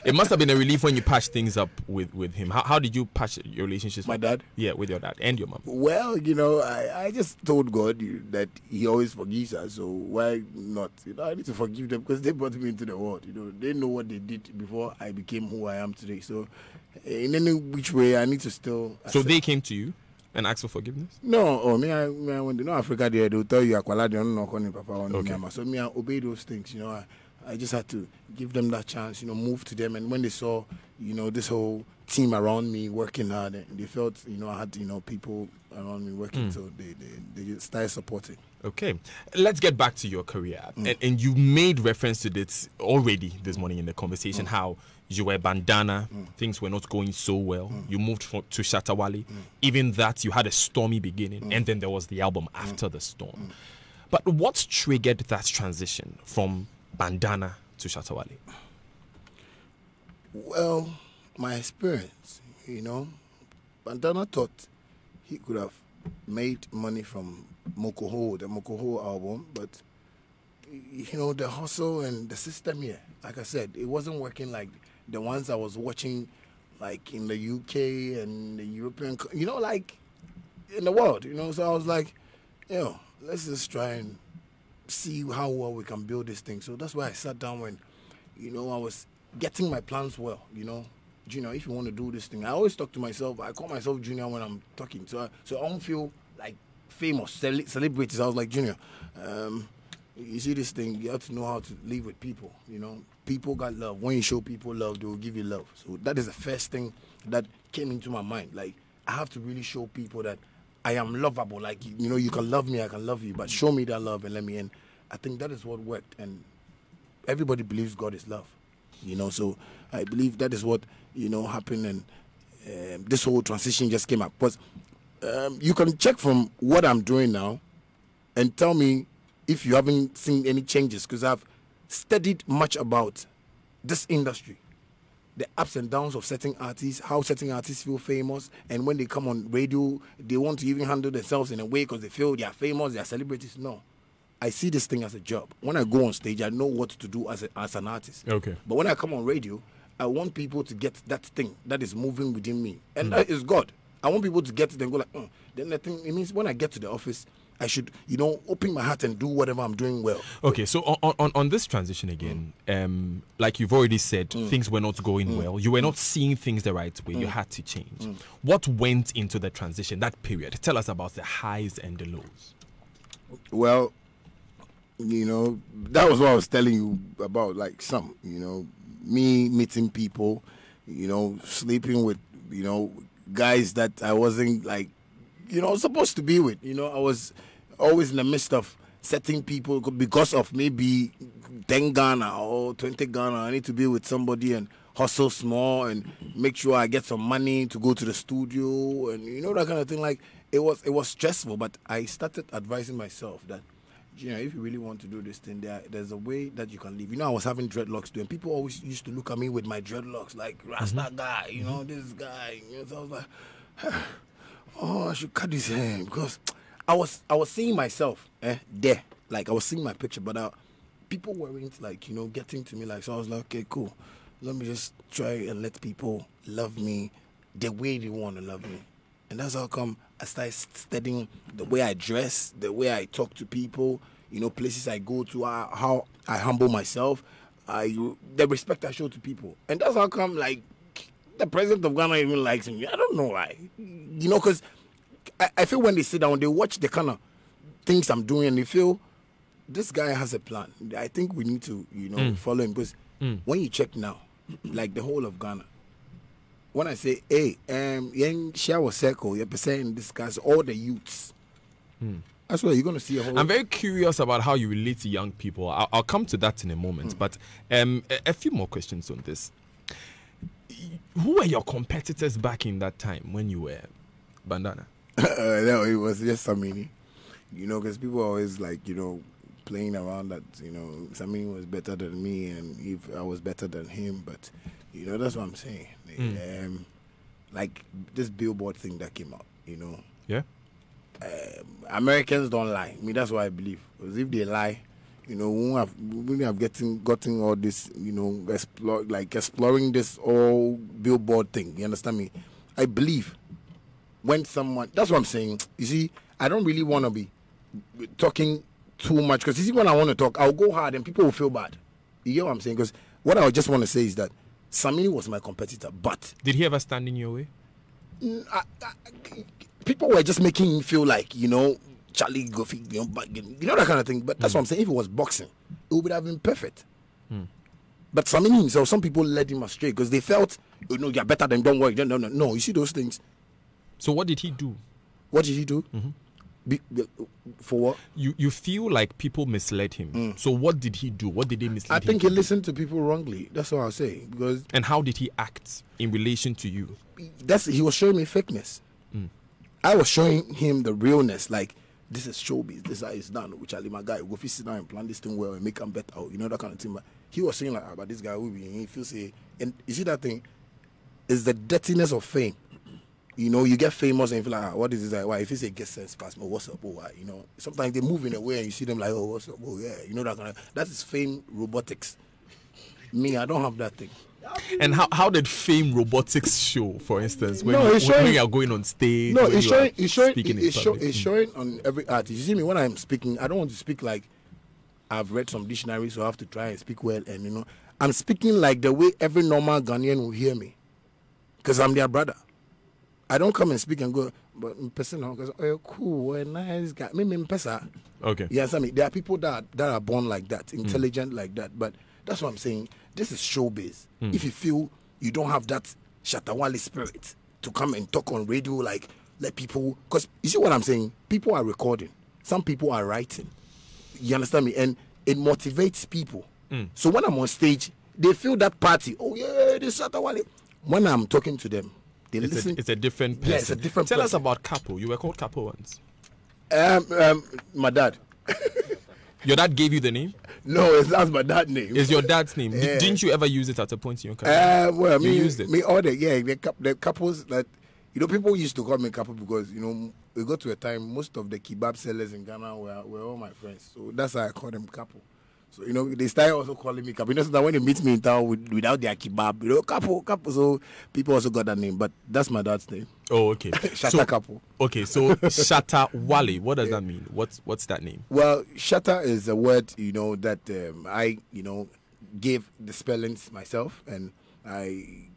It must have been a relief when you patched things up with him. How did you patch your relationships? My dad? Yeah, with your dad and your mom. Well, you know, I just told God that he always forgives us, so why not? You know, I need to forgive them because they brought me into the world. You know, they know what they did before I became who I am today. So in any which way, I need to still... So they came to you and asked for forgiveness? No, I went to Africa there, they'll tell you, okay. So I obey those things, you know. I just had to give them that chance, you know, move to them. And when they saw, you know, this whole team around me working hard, they felt, you know, I had, you know, people around me working, so they started supporting. Okay, let's get back to your career. And you made reference to this already this morning in the conversation, how you were bandana, things were not going so well. You moved to Shatta Wale. Even that, you had a stormy beginning, and then there was the album After the Storm. But what triggered that transition from bandana to Shatta Wale? Well, my experience, you know, bandana thought he could have made money from Mokoho, the Mokoho album, but you know, the hustle and the system here, like I said, it wasn't working like the ones I was watching, like in the UK and the European, you know, like in the world, you know. So I was like, you know, let's just try and see how well we can build this thing. So that's why I sat down when, you know, I was getting my plans well, you know. Junior, if you want to do this thing, I always talk to myself. I call myself Junior when I'm talking. So I don't feel like famous, celebrities. I was like, Junior, you see this thing, you have to know how to live with people, you know. People got love. When you show people love, they will give you love. So that is the first thing that came into my mind. Like, I have to really show people that I am lovable. Like, you know, you can love me, I can love you, but show me that love and let me in. I think that is what worked. And everybody believes God is love, you know. So I believe that is what, you know, happened. And this whole transition just came up. But you can check from what I'm doing now and tell me if you haven't seen any changes, because I've studied much about this industry, the ups and downs of certain artists, how certain artists feel famous, and when they come on radio, they want to even handle themselves in a way because they feel they are famous, they are celebrities. No. I see this thing as a job. When I go on stage, I know what to do as an artist. Okay. But when I come on radio, I want people to get that thing that is moving within me. And that is God. I want people to get it and go like, Then the thing, it means when I get to the office, I should, open my heart and do whatever I'm doing well. Okay, so on this transition again, like you've already said, things were not going well. You were not seeing things the right way. You had to change. What went into the transition, that period? Tell us about the highs and the lows. Well, that was what I was telling you about, like me meeting people, sleeping with, guys that I wasn't like, supposed to be with. I was always in the midst of setting people because of maybe 10 Ghana or 20 Ghana. I need to be with somebody and hustle small and make sure I get some money to go to the studio and that kind of thing. Like it was stressful, but I started advising myself that if you really want to do this thing, there's a way that you can live. I was having dreadlocks too, and people always used to look at me with my dreadlocks like Rasta guy, this guy. So I was like, I should cut his hair because I was seeing myself there, like I was seeing my picture, but people weren't like getting to me like. So I was like, okay, cool. Let me just try and let people love me the way they want to love me, and that's how come I started studying the way I dress, the way I talk to people, places I go to, how I humble myself, the respect I show to people. And that's how come, like, the president of Ghana even likes me. I don't know why. Because I feel when they sit down, they watch the kind of things I'm doing, and they feel, this guy has a plan. I think we need to, follow him. Because when you check now, like the whole of Ghana, when I say, hey, young shower circle, you're saying discuss all the youths. That's why you're going to see a whole. I'm very curious about how you relate to young people. I'll come to that in a moment. But a few more questions on this. Who were your competitors back in that time when you were Bandana? No, it was just Samini. Because people are always like, playing around that, Samini was better than me and if I was better than him. But, that's what I'm saying. Like this Billboard thing that came out, Yeah. Americans don't lie. That's what I believe. Because if they lie, we have gotten all this, exploring this all Billboard thing. You understand me? I believe when someone, that's what I'm saying. You see, I don't really want to be talking too much because you see, when I want to talk, I'll go hard and people will feel bad. You get what I'm saying? Because what I just want to say is that Samini was my competitor, but did he ever stand in your way? People were just making him feel like, Charlie Goffy, that kind of thing. But that's what I'm saying. If it was boxing, it would have been perfect. But Samini himself, some people led him astray because they felt, you're better than, don't worry. No, you see those things. So what did he do? What did he do? For what? You feel like people misled him. So what did he do? What did they mislead him? I think he listened to people wrongly. That's what I'll say. And how did he act in relation to you? He was showing me fakeness. I was showing him the realness. Like, this is showbiz. This is done. Which my guy go sit down and plan this thing well and make him better. That kind of thing. But he was saying like, but this guy will be. He feels and you see that thing is the dirtiness of fame. You get famous and you feel like, what is this? Like, why? If you say get sense past, what's up? Oh, sometimes they move in a way and you see them like, oh, what's up? Oh, yeah. That kind of. That is fame robotics. Me, I don't have that thing. And how did fame robotics show, for instance, when you are going on stage? No, it's showing on every artist. You see me when I'm speaking, I don't want to speak like I've read some dictionaries, so I have to try and speak well. And I'm speaking like the way every normal Ghanaian will hear me, because I'm their brother. I don't come and speak and go, but in person, because cool, nice guy. Me in person. Okay. Yes, I mean there are people that are born like that, intelligent like that, but. That's what I'm saying. This is showbiz. If you feel you don't have that Shatta Wale spirit to come and talk on radio, like let people, because you see what I'm saying? People are recording. Some people are writing. You understand me? And it motivates people. So when I'm on stage, they feel that party. Oh yeah, this Shatta Wale. When I'm talking to them, they listen. It's a different person. Yeah, it's a different Tell person. us about Capo. You were called Capo once. My dad. Your dad gave you the name? No, that's my dad's name. It's your dad's name. Didn't you ever use it at a point in your career? Well, you used it. Me order, the couples that, You know, people used to call me Capo because, you know, we got to a time, most of the kebab sellers in Ghana were all my friends. So that's why I call them Capo. So, you know, they started also calling me Capo. You know, so that when they meet me in town without their kebab, you know, Capo. So people also got that name. But that's my dad's name. Oh, okay. Shatta Capo. Okay, so Shatta Wale, what does that mean? What's that name? Well, Shatta is a word, you know, that I, you know, gave the spellings myself. And I,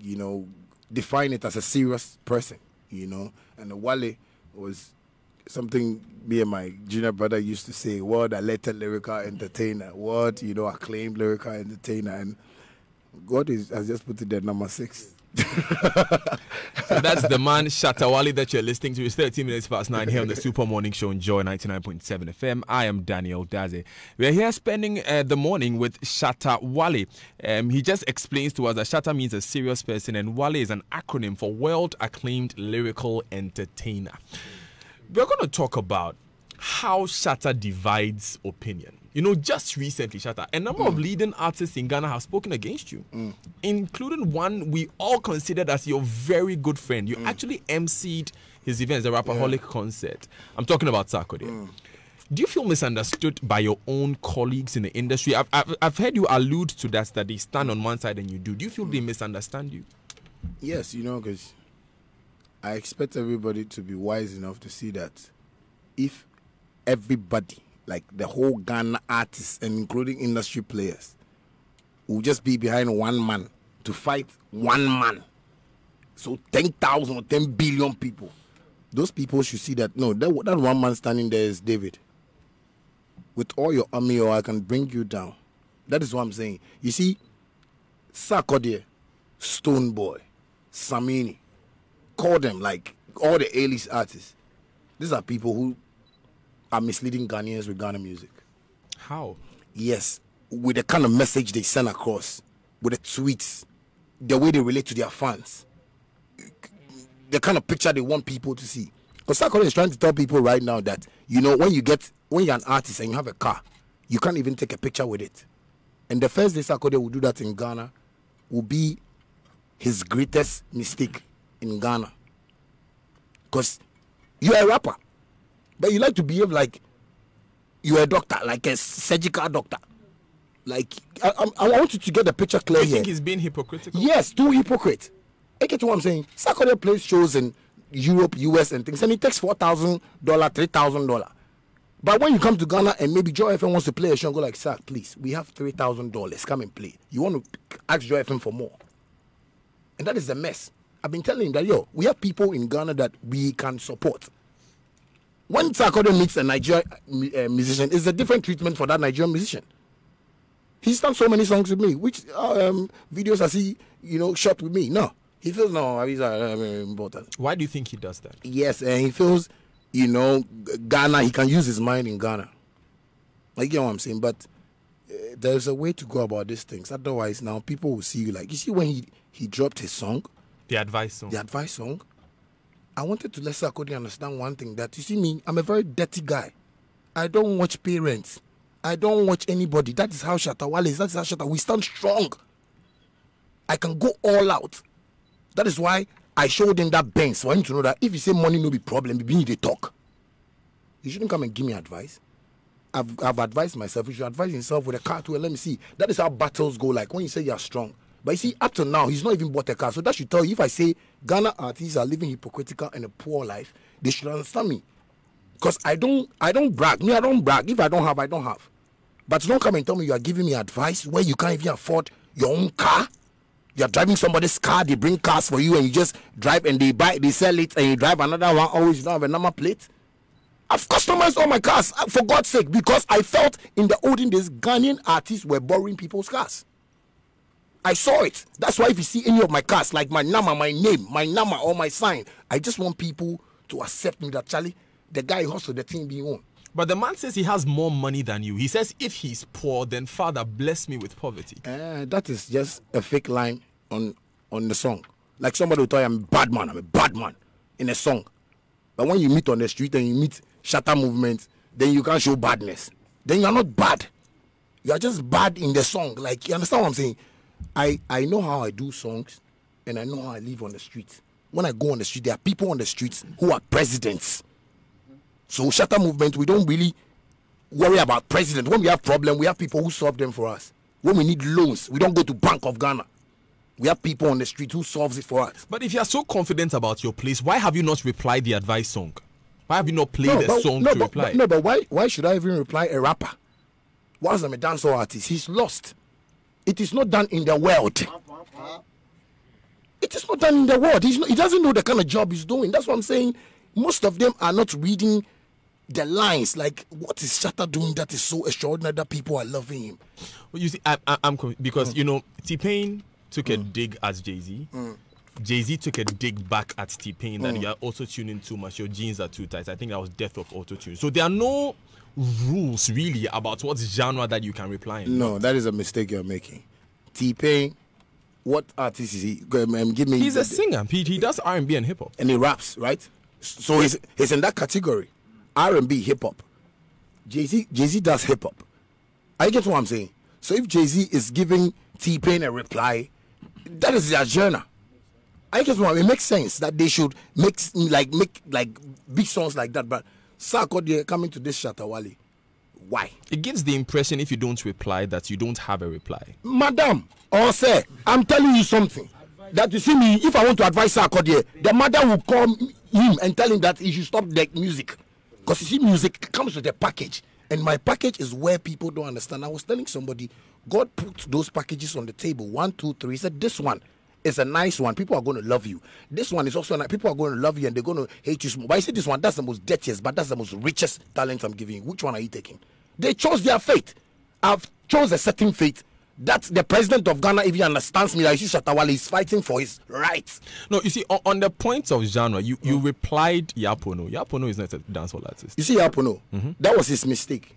you know, define it as a serious person, you know. And the Wale was something me and my junior brother used to say, word alleged lyrical entertainer, word, you know, acclaimed lyrical entertainer. And God has just put it there, number 6. So that's the man Shatta Wale that you're listening to. It's 13 minutes past 9 here on the Super Morning Show on Joy 99.7 FM. I am Daniel Daze. We're here spending the morning with Shatta Wale. He just explains to us that Shatta means a serious person and Wale is an acronym for world acclaimed lyrical entertainer. We're going to talk about how Shatta divides opinion. You know, just recently, Shatta, a number of leading artists in Ghana have spoken against you, including one we all considered as your very good friend. You actually emceed his events, the Rapaholic concert. I'm talking about Sarkodie. Do you feel misunderstood by your own colleagues in the industry? I've heard you allude to that they stand on one side and you do. Do you feel they misunderstand you? Yes, you know, because I expect everybody to be wise enough to see that if everybody, like the whole Ghana artists and including industry players, will just be behind one man to fight one man, so 10,000 or 10 billion people, those people should see that, no, that one man standing there is David. With all your army, or I can bring you down. That is what I'm saying. You see, Sarkodie, Stone Boy, Samini, call them like all the A-list artists. These are people who are misleading Ghanaians with Ghana music. How? Yes, with the kind of message they send across, with the tweets, the way they relate to their fans, the kind of picture they want people to see. Because Sarkodie is trying to tell people right now that, you know, when you're an artist and you have a car, you can't even take a picture with it. And the first day Sarkodie will do that in Ghana will be his greatest mistake in Ghana. Because you're a rapper, but you like to behave like you're a doctor, like a surgical doctor. Like, I want you to get the picture clear here. You think he's being hypocritical? Yes, too hypocrite. I get what I'm saying. Sarkodie plays shows in Europe, US and things, and it takes $4,000, $3,000. But when you come to Ghana and maybe Joy FM wants to play a show and go like, sir, please, we have $3,000, come and play. You want to ask Joy FM for more. And that is the mess. I've been telling him that, yo, we have people in Ghana that we can support. When Sarkodie meets a Nigerian musician, it's a different treatment for that Nigerian musician. He's done so many songs with me, which videos has he, you know, shot with me. No, he feels he's important. Why do you think he does that? Yes, and he feels, you know, Ghana, he can use his mind in Ghana. Like, you know what I'm saying? But there's a way to go about these things. Otherwise, now people will see you like, you see when he dropped his song, the advice song. I wanted to let Sarkodie understand one thing, that you see me, I'm a very dirty guy. I don't watch parents. I don't watch anybody. That is how Shatta Wale is. That is how Shatta. We stand strong. I can go all out. That is why I showed him that Benz for him to know that if you say money no be problem, we need to talk. You shouldn't come and give me advice. I've advised myself. You should advise yourself with a car too. And let me see. That is how battles go. Like when you say you're strong. But you see, up to now, he's not even bought a car. So that should tell you, if I say Ghana artists are living hypocritical and a poor life, they should understand me. Because I don't brag. Me, I don't brag. If I don't have, I don't have. But don't come and tell me you are giving me advice where you can't even afford your own car. You are driving somebody's car, they bring cars for you and you just drive and they sell it and you drive another one. Always you don't have a number plate. I've customized all my cars, for God's sake, because I felt in the olden days Ghanaian artists were borrowing people's cars. I saw it. That's why if you see any of my cars, like my number, my name, my number or my sign, I just want people to accept me that, Charlie, the guy who hustled the thing being on. But the man says he has more money than you. He says if he's poor, then Father, bless me with poverty. That is just a fake line on the song. Like somebody will tell you, I'm a bad man in a song. But when you meet on the street and you meet Shatta movement, then you can't show badness. Then you're not bad. You're just bad in the song. Like, you understand what I'm saying? I know how I do songs and I know how I live on the street. when I go on the street, there are people on the streets who are presidents. So Shatta movement, we don't really worry about president. When we have problem, we have people who solve them for us. When we need loans, we don't go to Bank of Ghana. We have people on the street who solves it for us. But if you are so confident about your place, why have you not replied the advice song? Why have you not played a song to reply? But why should I even reply a rapper? Whilst I'm a dancehall artist, he's lost. It is not done in the world. It is not done in the world. He doesn't know the kind of job he's doing. That's what I'm saying. Most of them are not reading the lines. Like, what is Shatta doing that is so extraordinary that people are loving him? Well, you see, I'm because you know, T-Pain took a dig at Jay-Z. Jay-Z took a dig back at T-Pain that you are auto-tuning too much. Your jeans are too tight. I think that was death of auto-tune. So there are no rules really about what genre that you can reply in. No, that is a mistake you're making. T-Pain, what artist is he? Give me. He's a singer. He does R&B and hip hop, and he raps, right? So he's in that category, R&B, hip hop. Jay-Z does hip hop. I get what I'm saying. So if Jay-Z is giving T-Pain a reply, that is their genre. I get what it makes sense that they should make big songs like that. But Sarkodie coming to this Shatta Wale, why? It gives the impression if you don't reply that you don't have a reply. Madam, or sir, I'm telling you something. That you see me, if I want to advise Sarkodie, the mother will call him and tell him that he should stop the music. Because you see, music comes with a package. And my package is where people don't understand. I was telling somebody, God put those packages on the table. 1, 2, 3. He said, this one is a nice one. People are going to love you. This one is also nice. People are going to love you and they're going to hate you. But I said, this one, that's the most dirtiest, but that's the most richest talent I'm giving you. Which one are you taking? They chose their fate. I've chose a certain fate. That the president of Ghana even understands me. Like, Shatta Wale is fighting for his rights. No, you see, on the point of genre, you replied Yapono. Yapono is not a dancehall artist. You see, Yapono, that was his mistake.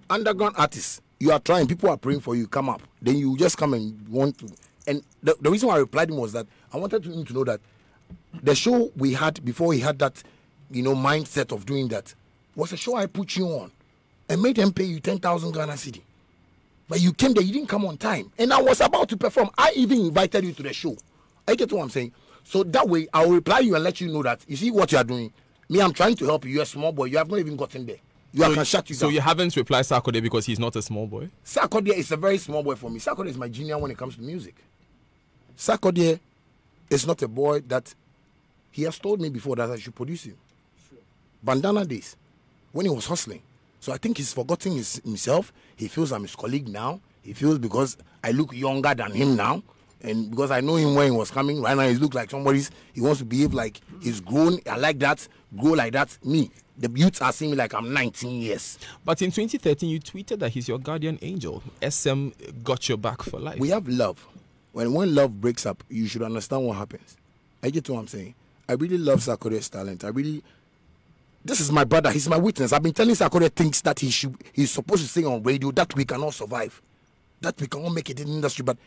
Underground artists, you are trying, people are praying for you, come up. Then you just come and want to. And the reason why I replied him was that I wanted him to know that the show we had before he had that, mindset of doing that was a show I put you on and made them pay you 10,000 Ghana cedi. But you came there, you didn't come on time. And I was about to perform. I even invited you to the show. I get what I'm saying. So that way, I'll reply you and let you know that, you see what you are doing. Me, I'm trying to help you. You're a small boy. You have not even gotten there. I can shut you down. So you haven't replied Sarkodie because he's not a small boy? Sarkodie is a very small boy for me. Sarkodie is my junior when it comes to music. Sarkodie is not a boy that he has told me before that I should produce him. Bandana days, when he was hustling. So I think he's forgotten himself. He feels I'm his colleague now. He feels because I look younger than him now. And because I know him when he was coming, right now he looks like somebody's, he wants to behave like he's grown. I like that, grow like that. Me, the youths are seeing me like I'm 19 years. But in 2013, you tweeted that he's your guardian angel. SM got your back for life. We have love. When love breaks up, you should understand what happens. I get what I'm saying. I really love Sarkodie's talent. This is my brother. He's my witness. I've been telling Sarkodie things that he's supposed to say on radio that we cannot survive, that we cannot make it in the industry. But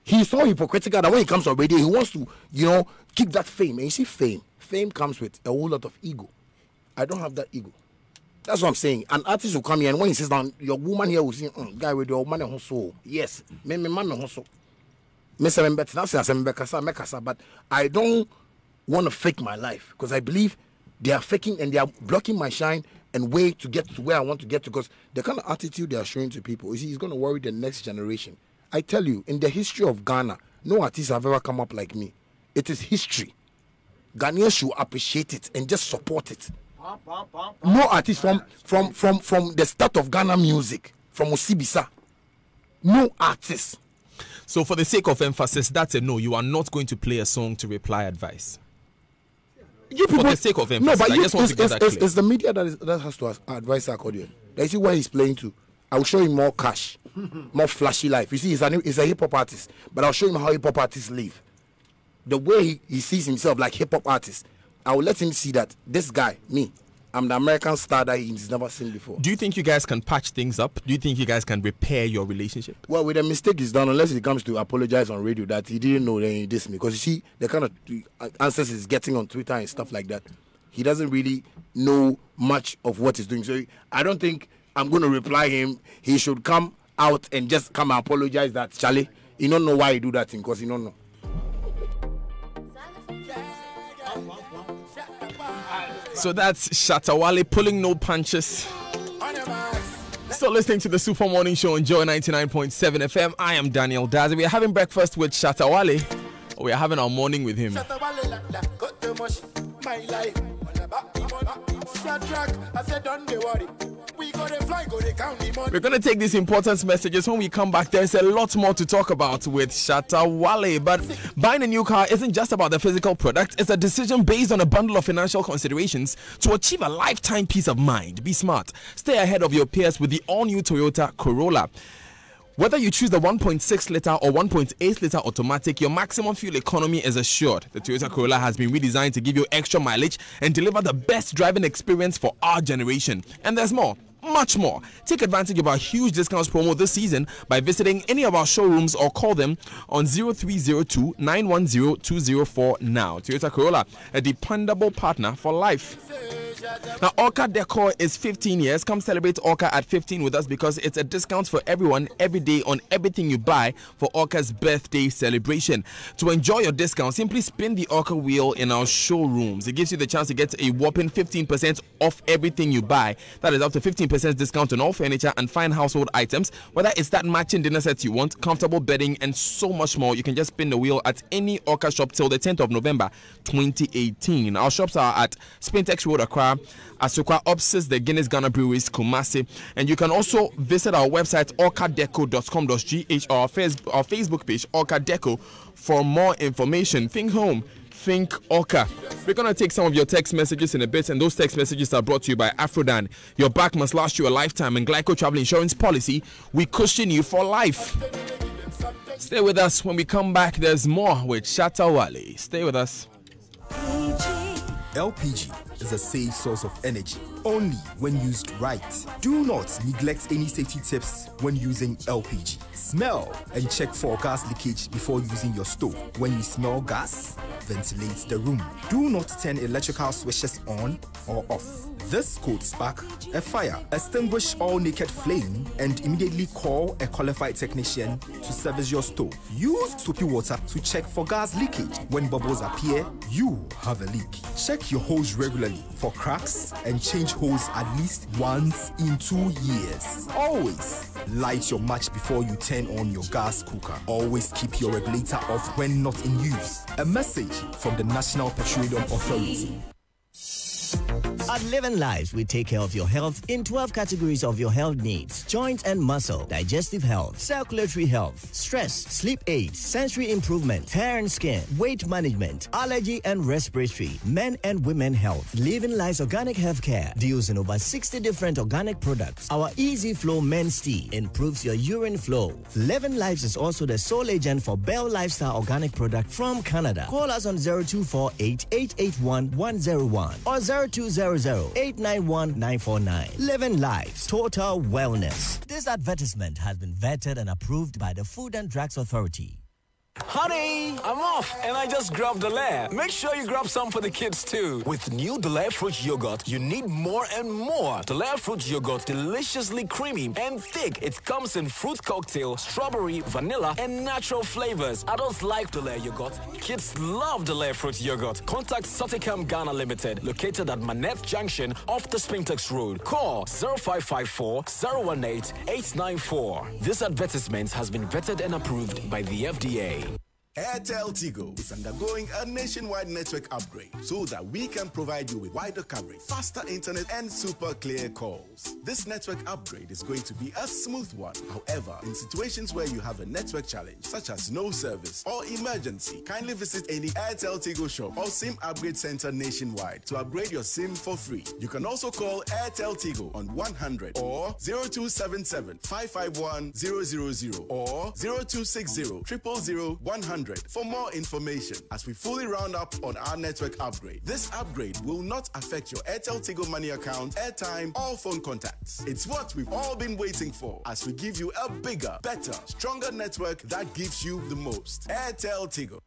he's so hypocritical that when he comes on radio, he wants to, keep that fame. And you see, fame comes with a whole lot of ego. I don't have that ego. That's what I'm saying. An artist will come here and when he says down, your woman here will say, guy with your man hustle. Yes, me man hustle. But I don't want to fake my life because I believe they are faking and they are blocking my shine and way to get to where I want to get to, because the kind of attitude they are showing to people, you see, it's going to worry the next generation. I tell you, in the history of Ghana, no artists have ever come up like me. It is history. Ghanaians should appreciate it and just support it. No artist from the start of Ghana music, from Osibisa. No artist. So for the sake of emphasis, that's a no. You are not going to play a song to reply advice. You people, for the sake of emphasis, no, but I just want to get that clear. It's the media that has to advise Sarkodie. You see where he's playing to. I will show him more cash, more flashy life. You see, he's a hip-hop artist, but I'll show him how hip-hop artists live. The way he sees himself like hip-hop artist, I will let him see that this guy, me, I'm the American star that he's never seen before. Do you think you guys can patch things up? Do you think you guys can repair your relationship? Well, with a mistake he's done, unless he comes to apologize on radio that he didn't know, then he dissed me. Because you see, the kind of answers he's getting on Twitter and stuff like that, he doesn't really know much of what he's doing. So I don't think I'm going to reply him. He should come out and just come and apologize that, Charlie, you don't know why he do that thing, because you don't know. So that's Shatta Wale pulling no punches. Still listening to the Super Morning Show on Joy 99.7 FM. I am Daniel Dazi. We are having breakfast with Shatta Wale. We are having our morning with him. We're going to take these important messages. When we come back, there's a lot more to talk about with Shatta Wale. But buying a new car isn't just about the physical product. It's a decision based on a bundle of financial considerations to achieve a lifetime peace of mind. Be smart. Stay ahead of your peers with the all-new Toyota Corolla. Whether you choose the 1.6 litre or 1.8 litre automatic, your maximum fuel economy is assured. The Toyota Corolla has been redesigned to give you extra mileage and deliver the best driving experience for our generation. And there's more. Much more. Take advantage of our huge discounts promo this season by visiting any of our showrooms or call them on 0302 910 204 now. Toyota Corolla, a dependable partner for life. Now, Orca Decor is 15 years. Come celebrate Orca at 15 with us because it's a discount for everyone every day on everything you buy for Orca's birthday celebration. To enjoy your discount, simply spin the Orca wheel in our showrooms. It gives you the chance to get a whopping 15% off everything you buy. That is up to 15% discount on all furniture and fine household items. Whether it's that matching dinner set you want, comfortable bedding, and so much more, you can just spin the wheel at any Orca shop till the 10th of November 2018. Our shops are at Spintex Road, Accra, Asukwa opposite the Guinness Ghana Breweries, Kumasi. And you can also visit our website orcadeco.com.gh or our Facebook page Orca Deco for more information. Think home, think Orca. We're going to take some of your text messages in a bit, and those text messages are brought to you by Afrodan. Your back must last you a lifetime, and Glyco Travel Insurance Policy, we cushion you for life. Stay with us. When we come back, there's more with Shatta Wale. Stay with us. LPG is a safe source of energy only when used right. Do not neglect any safety tips when using LPG. Smell and check for gas leakage before using your stove. When you smell gas, ventilate the room. Do not turn electrical switches on or off. This could spark a fire. Extinguish all naked flame and immediately call a qualified technician to service your stove. Use soapy water to check for gas leakage. When bubbles appear, you have a leak. Check your hose regularly for cracks and change hose at least once in 2 years. Always light your match before you turn on your gas cooker. Always keep your regulator off when not in use. A message from the National Petroleum Authority. At Living Lives, we take care of your health in 12 categories of your health needs: joint and muscle, digestive health, circulatory health, stress, sleep aids, sensory improvement, hair and skin, weight management, allergy and respiratory, men and women health. Living Lives Organic Healthcare deals in over 60 different organic products. Our Easy Flow Men's Tea improves your urine flow. Living Lives is also the sole agent for Bell Lifestyle Organic Product from Canada. Call us on 0248-881-101 or 0200-891-949. Living Lives, total wellness. This advertisement has been vetted and approved by the Food and Drugs Authority. Honey, I'm off and I just grabbed Delay. Make sure you grab some for the kids too. With new Delay fruit yogurt, you need more and more. Delay fruit yogurt, deliciously creamy and thick. It comes in fruit cocktail, strawberry, vanilla, and natural flavors. Adults like Delay yogurt. Kids love Delay fruit yogurt. Contact Soticam Ghana Limited, located at Manette Junction off the Spintex Road. Call 0554 018 894. This advertisement has been vetted and approved by the FDA. Airtel Tigo is undergoing a nationwide network upgrade so that we can provide you with wider coverage, faster internet, and super clear calls. This network upgrade is going to be a smooth one. However, in situations where you have a network challenge, such as no service or emergency, kindly visit any Airtel Tigo shop or SIM upgrade center nationwide to upgrade your SIM for free. You can also call Airtel Tigo on 100 or 0277 551 000 or 0260 000 100 for more information as we fully round up on our network upgrade. This upgrade will not affect your Airtel Tigo Money account, airtime, or phone contacts. It's what we've all been waiting for as we give you a bigger, better, stronger network that gives you the most. Airtel Tigo.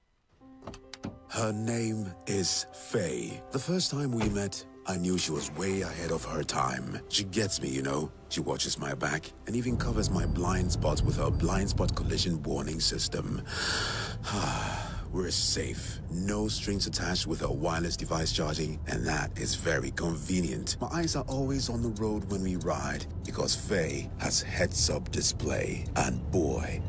Her name is Faye. The first time we met, I knew she was way ahead of her time. She gets me, you know. She watches my back and even covers my blind spots with her blind spot collision warning system. we're safe. No strings attached with a wireless device charging, and that is very convenient. My eyes are always on the road when we ride because Faye has heads-up display. And boy,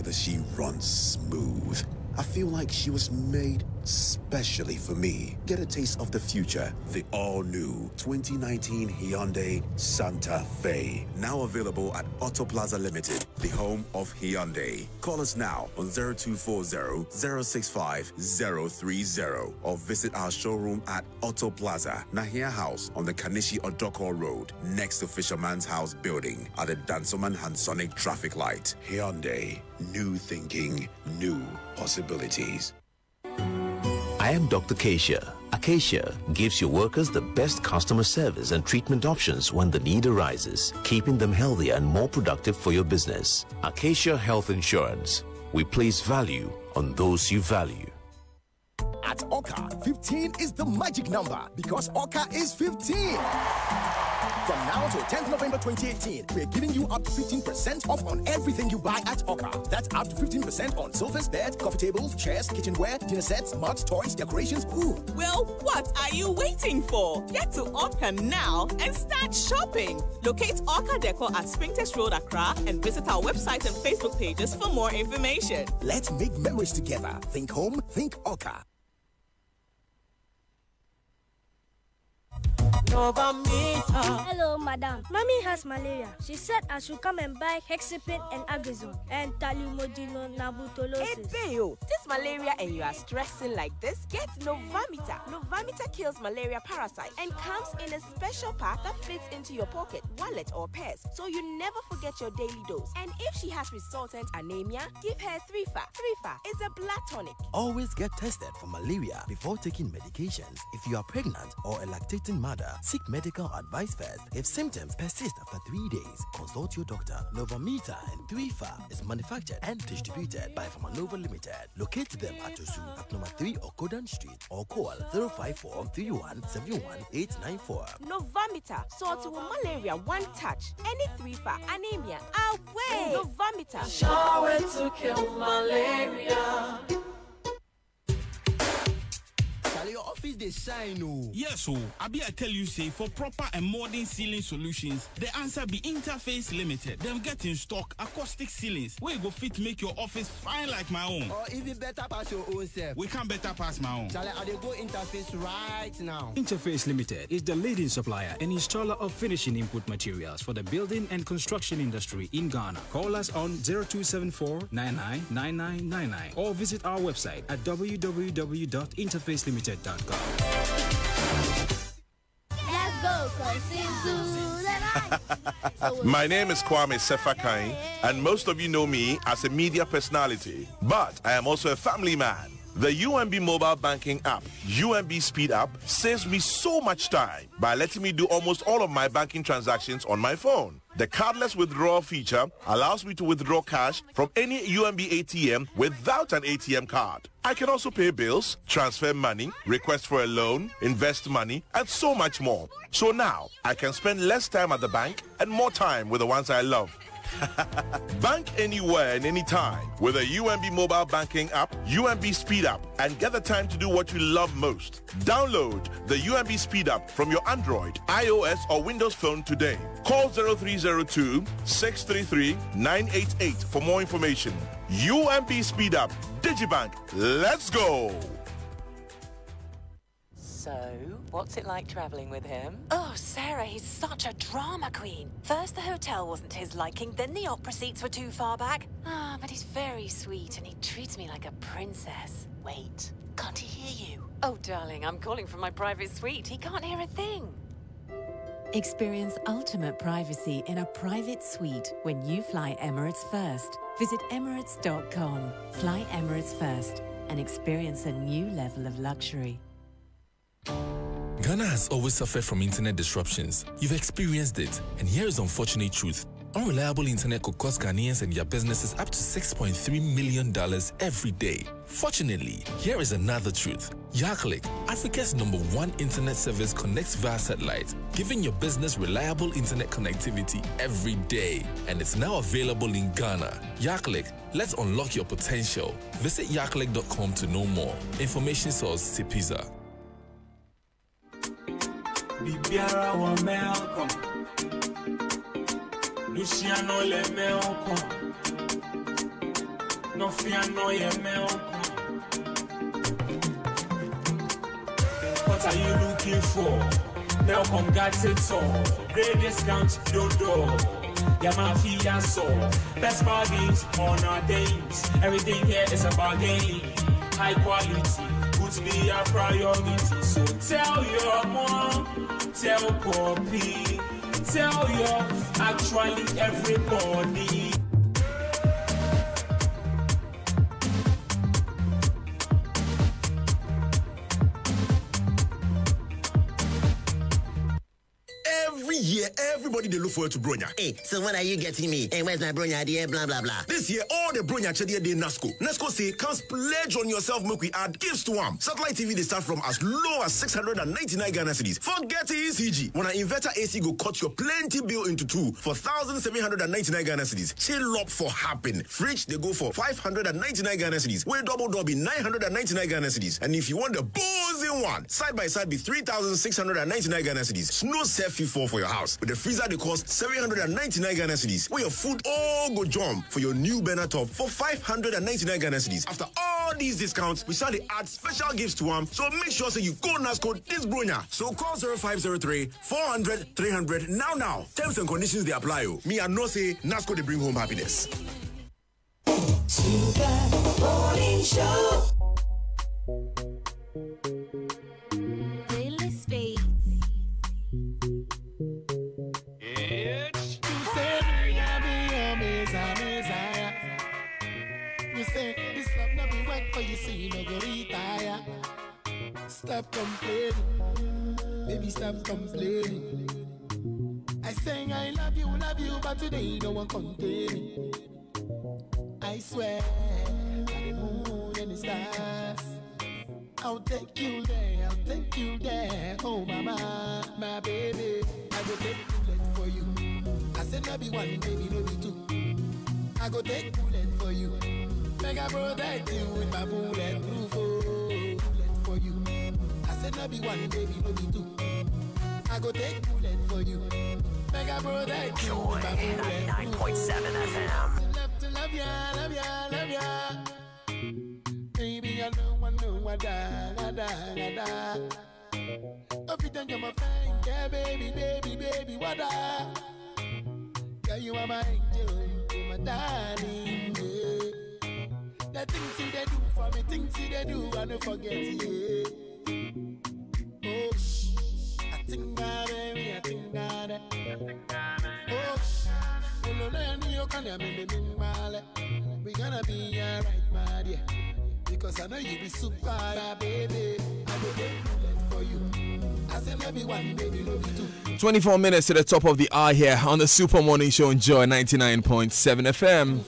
does she run smooth. I feel like she was made specially for me. Get a taste of the future. The all-new 2019 Hyundai Santa Fe. Now available at Auto Plaza Limited, the home of Hyundai. Call us now on 0240-065-030 or visit our showroom at Auto Plaza, Nahia House on the Kanishi Odoko Road, next to Fisherman's House building at the Dansoman Hansonic traffic light. Hyundai. New thinking, new possibilities. I am Dr. Acacia. Acacia gives your workers the best customer service and treatment options when the need arises, keeping them healthier and more productive for your business. Acacia Health Insurance. We place value on those you value. At Oka, 15 is the magic number because Oka is 15. From now to 10th November 2018, we're giving you up to 15% off on everything you buy at Oka. That's up to 15% on sofas, beds, coffee tables, chairs, kitchenware, dinner sets, mugs, toys, decorations. Ooh. Well, what are you waiting for? Get to Oka now and start shopping. Locate Oka Decor at Springtest Road, Accra, and visit our website and Facebook pages for more information. Let's make memories together. Think home, think Oka. Hello, madam. Mommy has malaria. She said I should come and buy Hexapin and Agazone and Talumodino Nabutolosis. Hey, Bayo, this malaria and you are stressing like this? Get Novamita. Novamita kills malaria parasites and comes in a special pack that fits into your pocket, wallet, or purse, so you never forget your daily dose. And if she has resultant anemia, give her 3-FA. 3-FA is a blood tonic. Always get tested for malaria before taking medications. If you are pregnant or a lactating mother, seek medical advice first. If symptoms persist after 3 days, consult your doctor. Novamita and 3-FA is manufactured and distributed by Pharmanova Limited. Locate them at Osu at number 3 Okodan Street or call 054-3171-894. Novamita, sort to malaria one touch. Any 3-FA anemia, away. Novamita. Shower to kill malaria. Your office they shine. Oh. Yes, so I tell you say for proper and modern ceiling solutions, the answer be Interface Limited. Them get in stock acoustic ceilings where you go fit make your office fine like my own. Or even better pass your own self. We can better pass my own. Shall I go Interface right now? Interface Limited is the leading supplier and installer of finishing input materials for the building and construction industry in Ghana. Call us on 0274-999999 or visit our website at www.interfacelimited.com. Let's go, My name is Kwame Sefakain, and most of you know me as a media personality, but I am also a family man. The UMB mobile banking app, UMB Speed App, saves me so much time by letting me do almost all of my banking transactions on my phone. The cardless withdrawal feature allows me to withdraw cash from any UMB ATM without an ATM card. I can also pay bills, transfer money, request for a loan, invest money, and so much more. So now, I can spend less time at the bank and more time with the ones I love. Bank anywhere and anytime with a UMB mobile banking app, UMB Speed App, and get the time to do what you love most. Download the UMB Speed App from your Android, iOS, or Windows phone today. Call 0302-633-988 for more information. UMB Speed App, Digibank, let's go! So, what's it like traveling with him? Oh, Sarah, he's such a drama queen. First the hotel wasn't to his liking, then the opera seats were too far back. But he's very sweet and he treats me like a princess. Wait, can't he hear you? Oh, darling, I'm calling from my private suite. He can't hear a thing. Experience ultimate privacy in a private suite when you fly Emirates First. Visit Emirates.com. Fly Emirates First and experience a new level of luxury. Ghana has always suffered from internet disruptions. You've experienced it, and here is the unfortunate truth. Unreliable internet could cost Ghanaians and their businesses up to $6.3 million every day. Fortunately, here is another truth. Yaklik, Africa's #1 internet service, connects via satellite, giving your business reliable internet connectivity every day. And it's now available in Ghana. Yaklik, let's unlock your potential. Visit yaklik.com to know more. Information source Sipiza. Bibiara wa melkom Luciano le melkom Nofiano ye melkom. What are you looking for? Melkom got it all. Great discount, dodo. Yamafia so. Best bargains on our days. Everything here is a bargain. High quality. Goods be a priority. So tell your mom, tell Poppy, tell your actually everybody. Every year, everybody they look forward to Bronya. Hey, so when are you getting me? Hey, where's my Bronya dear? Blah blah blah. This year, all the Bronya Chedia de Nasco. Nasco say, can't pledge on yourself, make we add gifts to them. Satellite TV they start from as low as 699 Ghana cedis. Forget ECG. When an inverter AC go cut your plenty bill into two for 1,799 Ghana cedis. Chill up for happen. Fridge they go for 599 Ghana cedis. Way double 999 Ghana cedis. And if you want the buzzing one, side by side be 3,699 Ghana cedis. Snow selfie for your house. With the freezer they cost 799 Ghana cedis. Where your food all go jump for your new burner top for 599 Ghana cedis. After all these discounts, we shall add special gifts to them. So make sure you go Nasco this Bronya. So call 0503 400 300 now. Terms and conditions they apply. Me and no say Nasco they bring home happiness. Morning Show. Daily Space. You say this love not be work for you, so you no go retire. Stop complaining, baby, stop complaining. I say I love you, but today no one contain me. I swear, by the moon and the stars, I'll take you there, oh mama, my baby. I go take bullet for you. I said no be one, baby, no be two. I go take bullet for you. Make I protect you with my bulletproof bullet for you. I said no be one, baby, no be two. I go take bullet for you. Make I protect you with my bulletproof 99.7 FM. To love ya. Baby, I know what da. If you think you're my friend, yeah, baby, what da? Yeah, you are my angel, you're my darling, yeah. The things they do for me, things they do, I don't forget, yeah. Oh, I think about it, I think about it. Oh, we gonna be alright, my dear. Because I know you be super, baby. I will get for you. I said maybe one, baby, no be two. 24 minutes to the top of the hour here on the Super Morning Show on Joy 99.7 FM.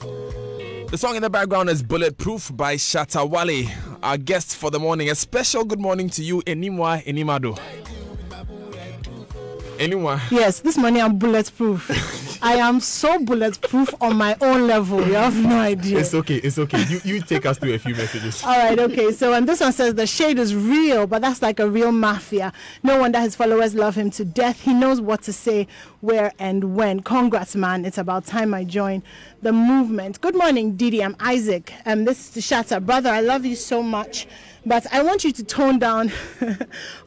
The song in the background is Bulletproof by Shatta Wale. Our guest for the morning. A special good morning to you, Enimwa Enimado. Anyone? Yes, this morning I'm bulletproof. I am so bulletproof on my own level. You have no idea. It's okay. You take us through a few messages. All right, okay. So, and this one says the shade is real, but that's like a real mafia. No wonder his followers love him to death. He knows what to say, where, and when. Congrats, man. It's about time I join the movement. Good morning, Didi. I'm Isaac. This is Shatta. Brother, I love you so much. But I want you to tone down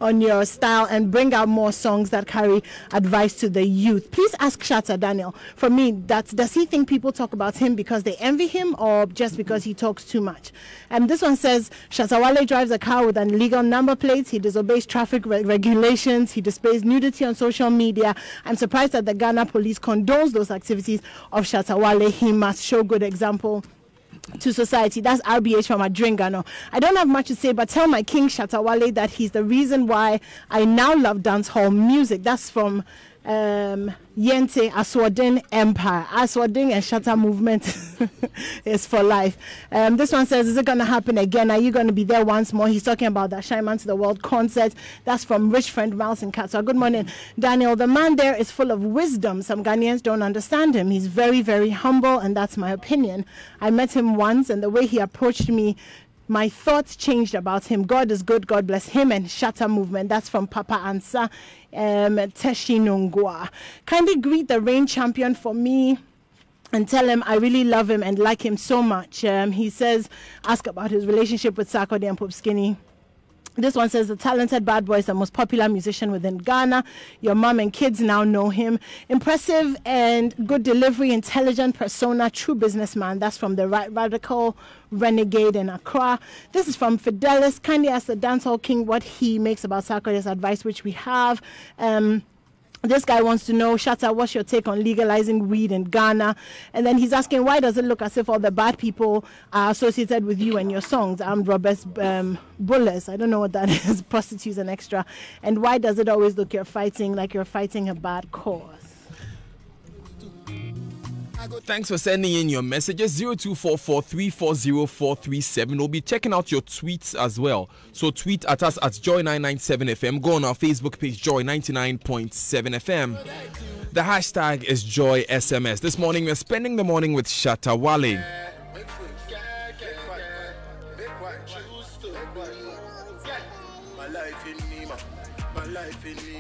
on your style and bring out more songs that carry advice to the youth. Please ask Shatta, Daniel, for me, does he think people talk about him because they envy him or just because he talks too much? And this one says, Shatta Wale drives a car with an illegal number plate. He disobeys traffic regulations. He displays nudity on social media. I'm surprised that the Ghana police condones those activities of Shatta Wale. He must show good example to society. That's RBH from Adringano. I don't have much to say, but tell my king Shatta Wale that he's the reason why I now love dancehall music. That's from Yente Aswadin Empire. Aswadin and Shatta movement is for life. This one says, is it going to happen again? Are you going to be there once more? He's talking about that Shine Man to the World concert. That's from Rich Friend Miles in Katswa. Good morning, Daniel. The man there is full of wisdom. Some Ghanaians don't understand him. He's very, very humble, and that's my opinion. I met him once, and the way he approached me, my thoughts changed about him. God is good. God bless him and Shatta movement. That's from Papa Ansa Teshinungwa. Kindly greet the reign champion for me and tell him I really love him and like him so much. He says, ask about his relationship with Sarkodie and Pope Skinny. This one says, the talented bad boy is the most popular musician within Ghana. Your mom and kids now know him. Impressive and good delivery, intelligent persona, true businessman. That's from the Radical Renegade in Accra. This is from Fidelis. Kindly ask the dancehall king what he makes about Sarkodie's advice, which we have. This guy wants to know, Shatta, what's your take on legalizing weed in Ghana? And then he's asking, why does it look as if all the bad people are associated with you and your songs? Armed robbers, bullets, I don't know what that is, prostitutes and extra. And why does it always look like you're fighting a bad cause? Thanks for sending in your messages. 0244340437. We'll be checking out your tweets as well. So tweet at us at Joy997FM. Go on our Facebook page, Joy99.7FM. The hashtag is JoySMS. This morning we're spending the morning with Shatta Wale.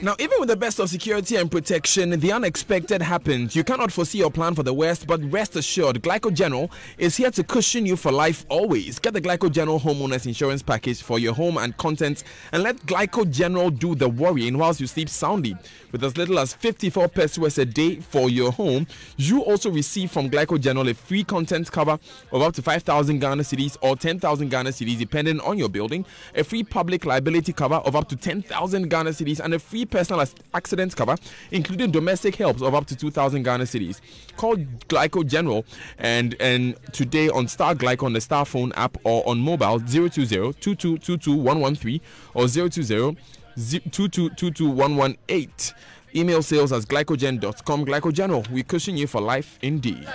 Now, even with the best of security and protection, the unexpected happens. You cannot foresee or plan for the worst, but rest assured, Glyco General is here to cushion you for life always. Get the Glyco General Homeowners Insurance Package for your home and contents, and let Glyco General do the worrying whilst you sleep soundly. With as little as 54 pesos a day for your home, you also receive from Glyco General a free contents cover of up to 5,000 Ghana cedis or 10,000 Ghana cedis depending on your building, a free public liability cover of up to 10,000 Ghana cedis, and a free personal accident cover, including domestic helps of up to 2,000 Ghana cedis. Call Glyco General and today on Star Glyco on the Star Phone app or on mobile 020-2222-113 or 020-2222-118. Email sales as glycogen.com. Glyco General, we cushion you for life indeed.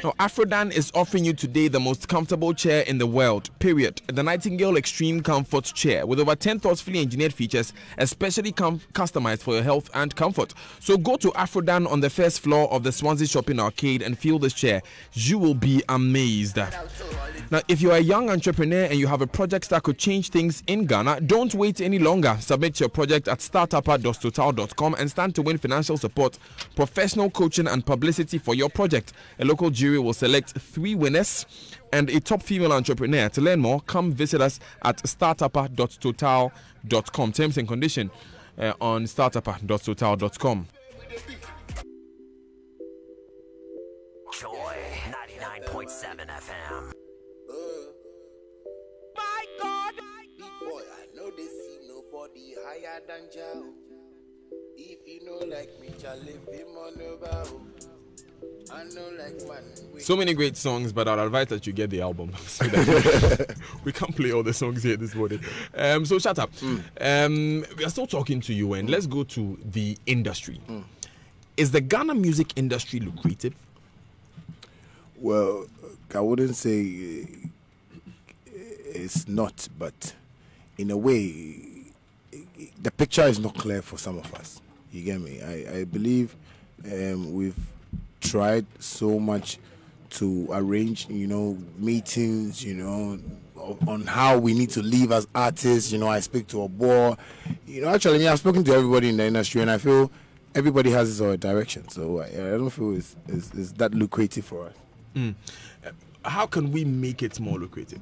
Now, Afrodan is offering you today the most comfortable chair in the world, period. The Nightingale Extreme Comfort Chair with over 10 thoughtfully engineered features, especially customized for your health and comfort. So go to Afrodan on the first floor of the Swansea Shopping Arcade and feel this chair. You will be amazed. Now, if you are a young entrepreneur and you have a project that could change things in Ghana, don't wait any longer. Submit your project at startup@total.com and stand to win financial support, professional coaching and publicity for your project. A local jury will select 3 winners and a top female entrepreneur. To learn more, come visit us at startup.total.com. Terms and conditions on startup.total.com. Joy 99.7 FM. My God, boy, I know they see nobody higher than Joe. If you know like me, I'll leave him on the bow. So many great songs, but I'd advise that you get the album so that we can't play all the songs here this morning. So shut up. We are still talking to you, and let's go to the industry. Is the Ghana music industry lucrative? Well, I wouldn't say it's not, but in a way, the picture is not clear for some of us. You get me? I believe we've tried so much to arrange, meetings, on how we need to live as artists. I speak to a board. Actually, I've spoken to everybody in the industry, and I feel everybody has his own direction. So I don't feel it's that lucrative for us. How can we make it more lucrative?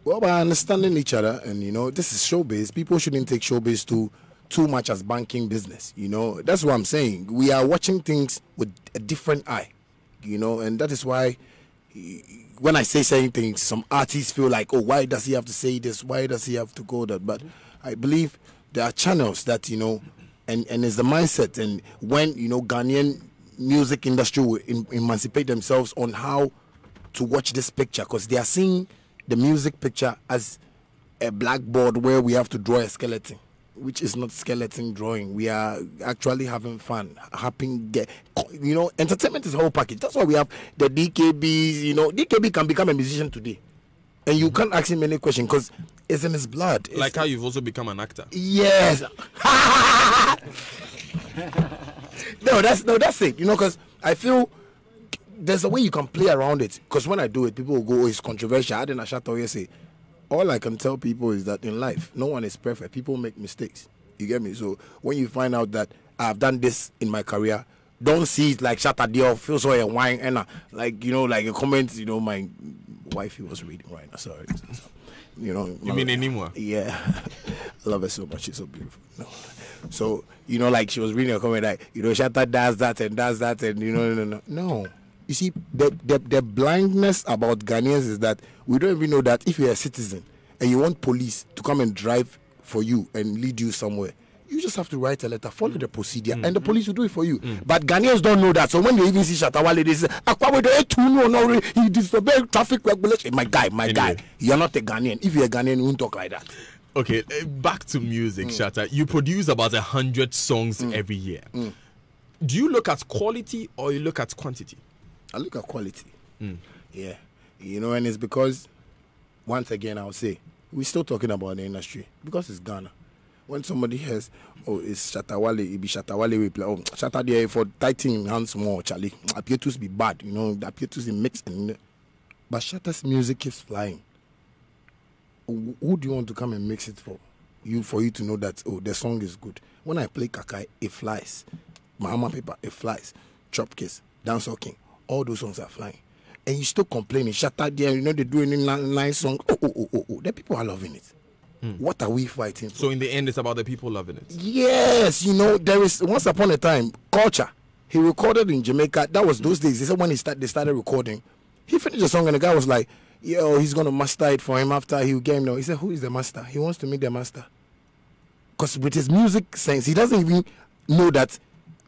Well, by understanding each other, and this is showbiz. People shouldn't take showbiz too much as banking business. That's what I'm saying. We are watching things with a different eye, and that is why when I say certain things, some artists feel like, oh, why does he have to say this? Why does he have to go that? But I believe there are channels that, and it's the mindset. And when, Ghanaian music industry will emancipate themselves on how to watch this picture, because they are seeing the music picture as a blackboard where we have to draw a skeleton. which is not skeleton drawing. We are actually having fun, entertainment is a whole package. That's why we have the DKBs. DKB can become a musician today, and you can't ask him any question because it's in his blood. Like how you've also become an actor. Yes. No, that's it. Because I feel there's a way you can play around it. Because when I do it, people will go, "Oh, it's controversial." I didn't Shatta say. All I can tell people is that in life, no one is perfect. People make mistakes. You get me? So when you find out that I've done this in my career, don't see it like Shatta deal, feel so a wine and like a comment. My wife was reading right now. Sorry. You mean anymore? Yeah, I love her so much. She's so beautiful. No. So like she was reading a comment like Shatta does that and no. You see, the blindness about Ghanaians is that we don't even know that if you're a citizen and you want police to come and drive for you and lead you somewhere, you just have to write a letter, follow the procedure, and the police will do it for you. But Ghanaians don't know that. So when they even see Shatta Wale, they say, he disobeyed traffic regulation. My guy, you're not a Ghanaian. If you're a Ghanaian, you won't talk like that. Okay, back to music, Shatta. You produce about 100 songs every year. Do you look at quality or you look at quantity? I look at quality. Yeah. And it's because, once again, I'll say, we're still talking about the industry because it's Ghana. When somebody has, it's Shatta Wale, it be Shatta Wale, we play, Shatta there for tightening hands more, Charlie. Appear to be bad, appear to be mixed. But Shatta's music keeps flying. Who do you want to come and mix it for? For you to know that, the song is good. When I play Kakai, it flies. Mahama Paper, it flies. Chop Kiss, Dancehall King. All those songs are flying. And you still complaining. Shatta there, they're doing a nice song. The people are loving it. What are we fighting for? So in the end, it's about the people loving it. Yes, there is, once upon a time, Culture. He recorded in Jamaica. That was those days. They said when they started recording, he finished the song and the guy was like, he's going to master it for him after he gave him. He said, who is the master? He wants to make the master. Because with his music sense, he doesn't even know that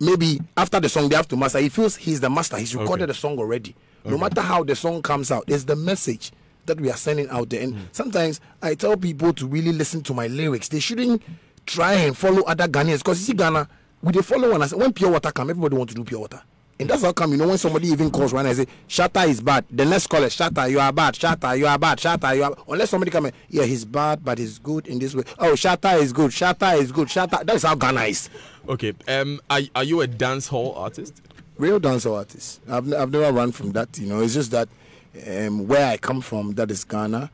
maybe after the song they have to master. He feels he's the master. He's recorded the song already. No matter how the song comes out, it's the message that we are sending out there. And sometimes I tell people to really listen to my lyrics. They shouldn't try and follow other Ghanaians. Because you see, Ghana, we they follow one. When pure water come, everybody want to do pure water. And that's how come, when somebody even calls one and say, Shatta is bad, the next call is Shatta, you are bad, Shatta, you are bad, Shatta, you are bad. Unless somebody come and, he's bad, but he's good in this way. Oh, Shatta is good, Shatta is good, Shatta. That's how Ghana is. Okay, are you a dance hall artist? Real dancehall artist. I've never run from that, It's just that where I come from, that is Ghana,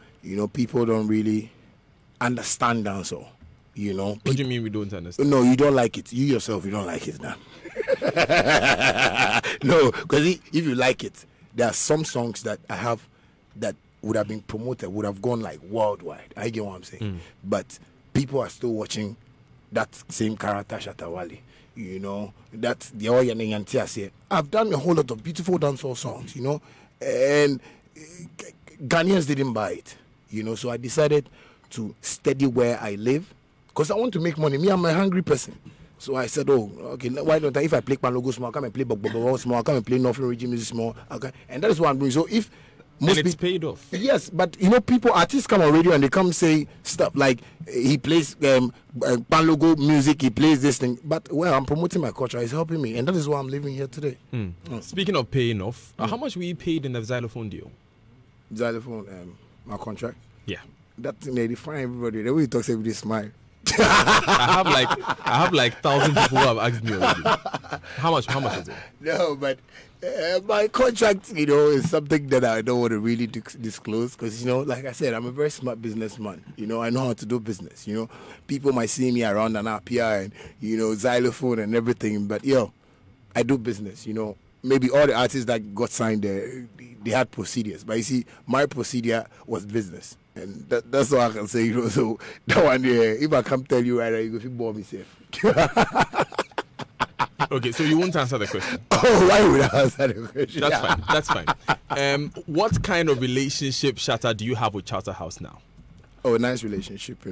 people don't really understand dancehall, What do you mean we don't understand? No, you don't like it. You yourself, you don't like it now. No, because if you like it, there are some songs that I have that would have been promoted, would have gone like worldwide. I get what I'm saying. But people are still watching that same character, Shatta Wale. That's the Oyanyantia. I've done a whole lot of beautiful dancehall songs, and Ghanaians didn't buy it, so I decided to steady where I live because I want to make money. Me, I'm a hungry person. So I said, okay, why don't I, if I play Panlogo small, I'll come and play Bobo small, I'll come and play Northern Region music small, okay, and that is what I'm doing. So if most and it's paid off. Yes, but artists come on radio and they come say stuff like he plays Panlogo music, he plays this thing, but I'm promoting my culture, it's helping me, and that is why I'm living here today. Speaking of paying off, how much were you paid in the xylophone deal? Xylophone, my contract? Yeah. That thing they define everybody. The way he talks, everybody smile. I have like 1,000 people who have asked me already. How much is it? No, but my contract, is something that I don't want to really disclose because, like I said, I'm a very smart businessman. I know how to do business. People might see me around and up here and, xylophone and everything. But, I do business, Maybe all the artists that got signed there, they had procedures. But you see, my procedure was business. And that's all I can say, So that one there, if I come tell you right now, you go to bore me safe. Okay, so you won't answer the question. Oh, why would I answer the question? That's fine. What kind of relationship, Shatta, do you have with Charterhouse now? Oh, a nice relationship, the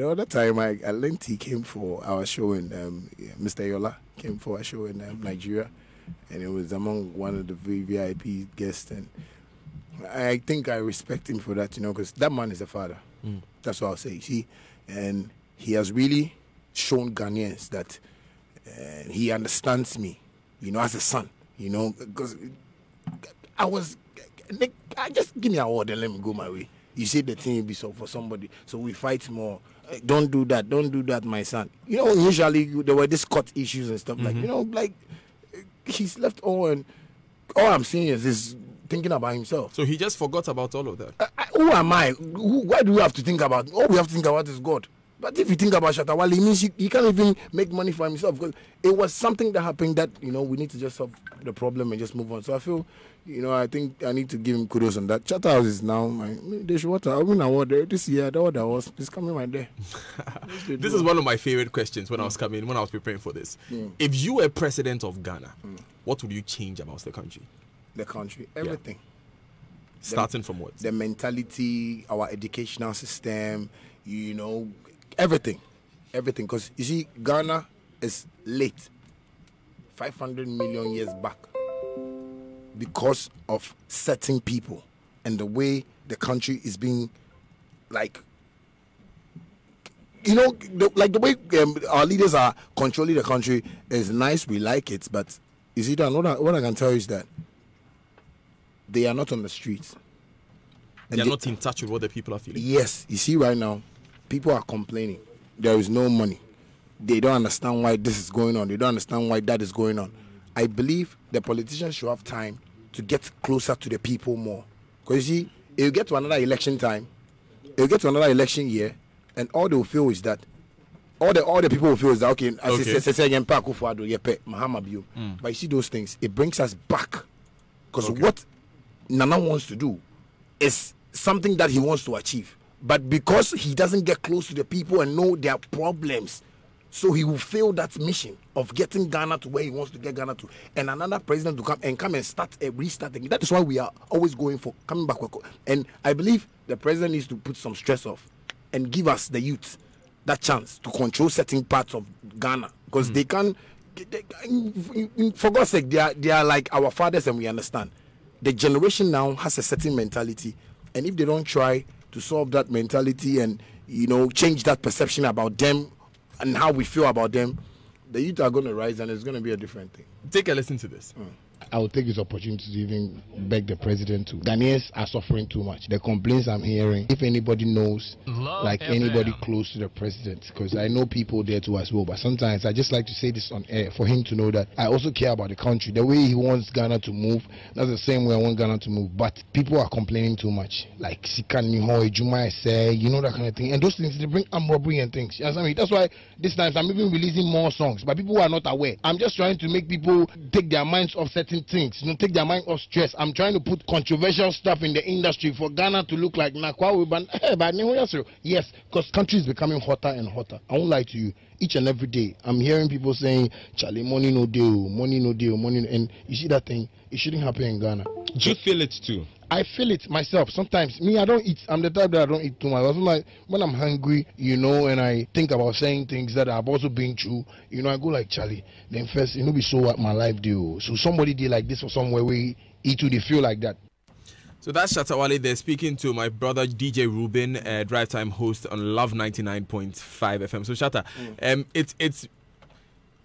other time Lenti came for our show in Mr. Yola came for our show in Nigeria, and it was among one of the VIP guests, and I think I respect him for that, because that man is a father. That's what I'll say. See, And he has really shown Ghanaians that he understands me, as a son, because I just give me an award and let me go my way. You say the thing be so for somebody, so we fight more. Don't do that, my son. Usually there were these court issues and stuff like he's left all, and all I'm seeing is this thinking about himself. So he just forgot about all of that. Who am I? Why do we have to think about? All we have to think about is God. But if you think about Shatta Wale, it means he can't even make money for himself, because it was something that happened that we need to just solve the problem and just move on. So I feel, I think I need to give him kudos on that. Shatta House is now I win award this year. The award was it's coming right there. This is one of my favorite questions when I was preparing for this. If you were president of Ghana, what would you change about the country? The country, everything. Starting from what? The mentality, our educational system, everything. Because you see, Ghana is late 500 million years back because of certain people and the way the country is being, the way our leaders are controlling the country is nice. We like it, but you see, what I can tell you is that they are not on the streets. They are not in touch with what the people are feeling. Yes, you see, right now, people are complaining. There is no money. They don't understand why this is going on. They don't understand why that is going on. I believe the politicians should have time to get closer to the people more. Because you see, if you get to another election time, if you get to another election year, and all they will feel is that, all the people will feel is that, okay. But you see those things, it brings us back. Because what Nana wants to do is something that he wants to achieve. But because he doesn't get close to the people and know their problems, so he will fail that mission of getting Ghana to where he wants to get Ghana to. And another president to come and start a restarting. That is why we are always going for coming back. And I believe the president needs to put some stress off and give us, the youth, that chance to control certain parts of Ghana. Because they can, for God's sake, they are like our fathers, and we understand. The generation now has a certain mentality, and if they don't try to solve that mentality and change that perception about them and how we feel about them, the youth are going to rise, and it's going to be a different thing. Take a listen to this. I will take this opportunity to even beg the president to. Ghanaians are suffering too much. The complaints I'm hearing, if anybody knows, anybody close to the president, because I know people there too as well, but sometimes I just like to say this on air for him to know that I also care about the country. The way he wants Ghana to move, that's the same way I want Ghana to move. But people are complaining too much. Like Sikani Hoi, Juma say, that kind of thing. And those things, they bring armed robbery and things. You know what I mean? That's why this time I'm even releasing more songs, but people are not aware. I'm just trying to make people take their minds off certain things, take their mind off stress. I'm trying to put controversial stuff in the industry for Ghana to look like yes, because country is becoming hotter and hotter. I won't lie to you. Each and every day, I'm hearing people saying, Charlie, money no deal, money no deal, money. And you see that thing, it shouldn't happen in Ghana. Do you feel it too? I feel it myself. Sometimes, I don't eat. I'm the type that I don't eat too much. When I'm hungry, and I think about saying things that I've also been through, I go like, Charlie, then first, be so what my life do. So somebody did like this or somewhere where it would feel like that. So that's Shatta Wale there speaking to my brother DJ Ruben, Drive Time host on Love 99.5 FM. So Shatta,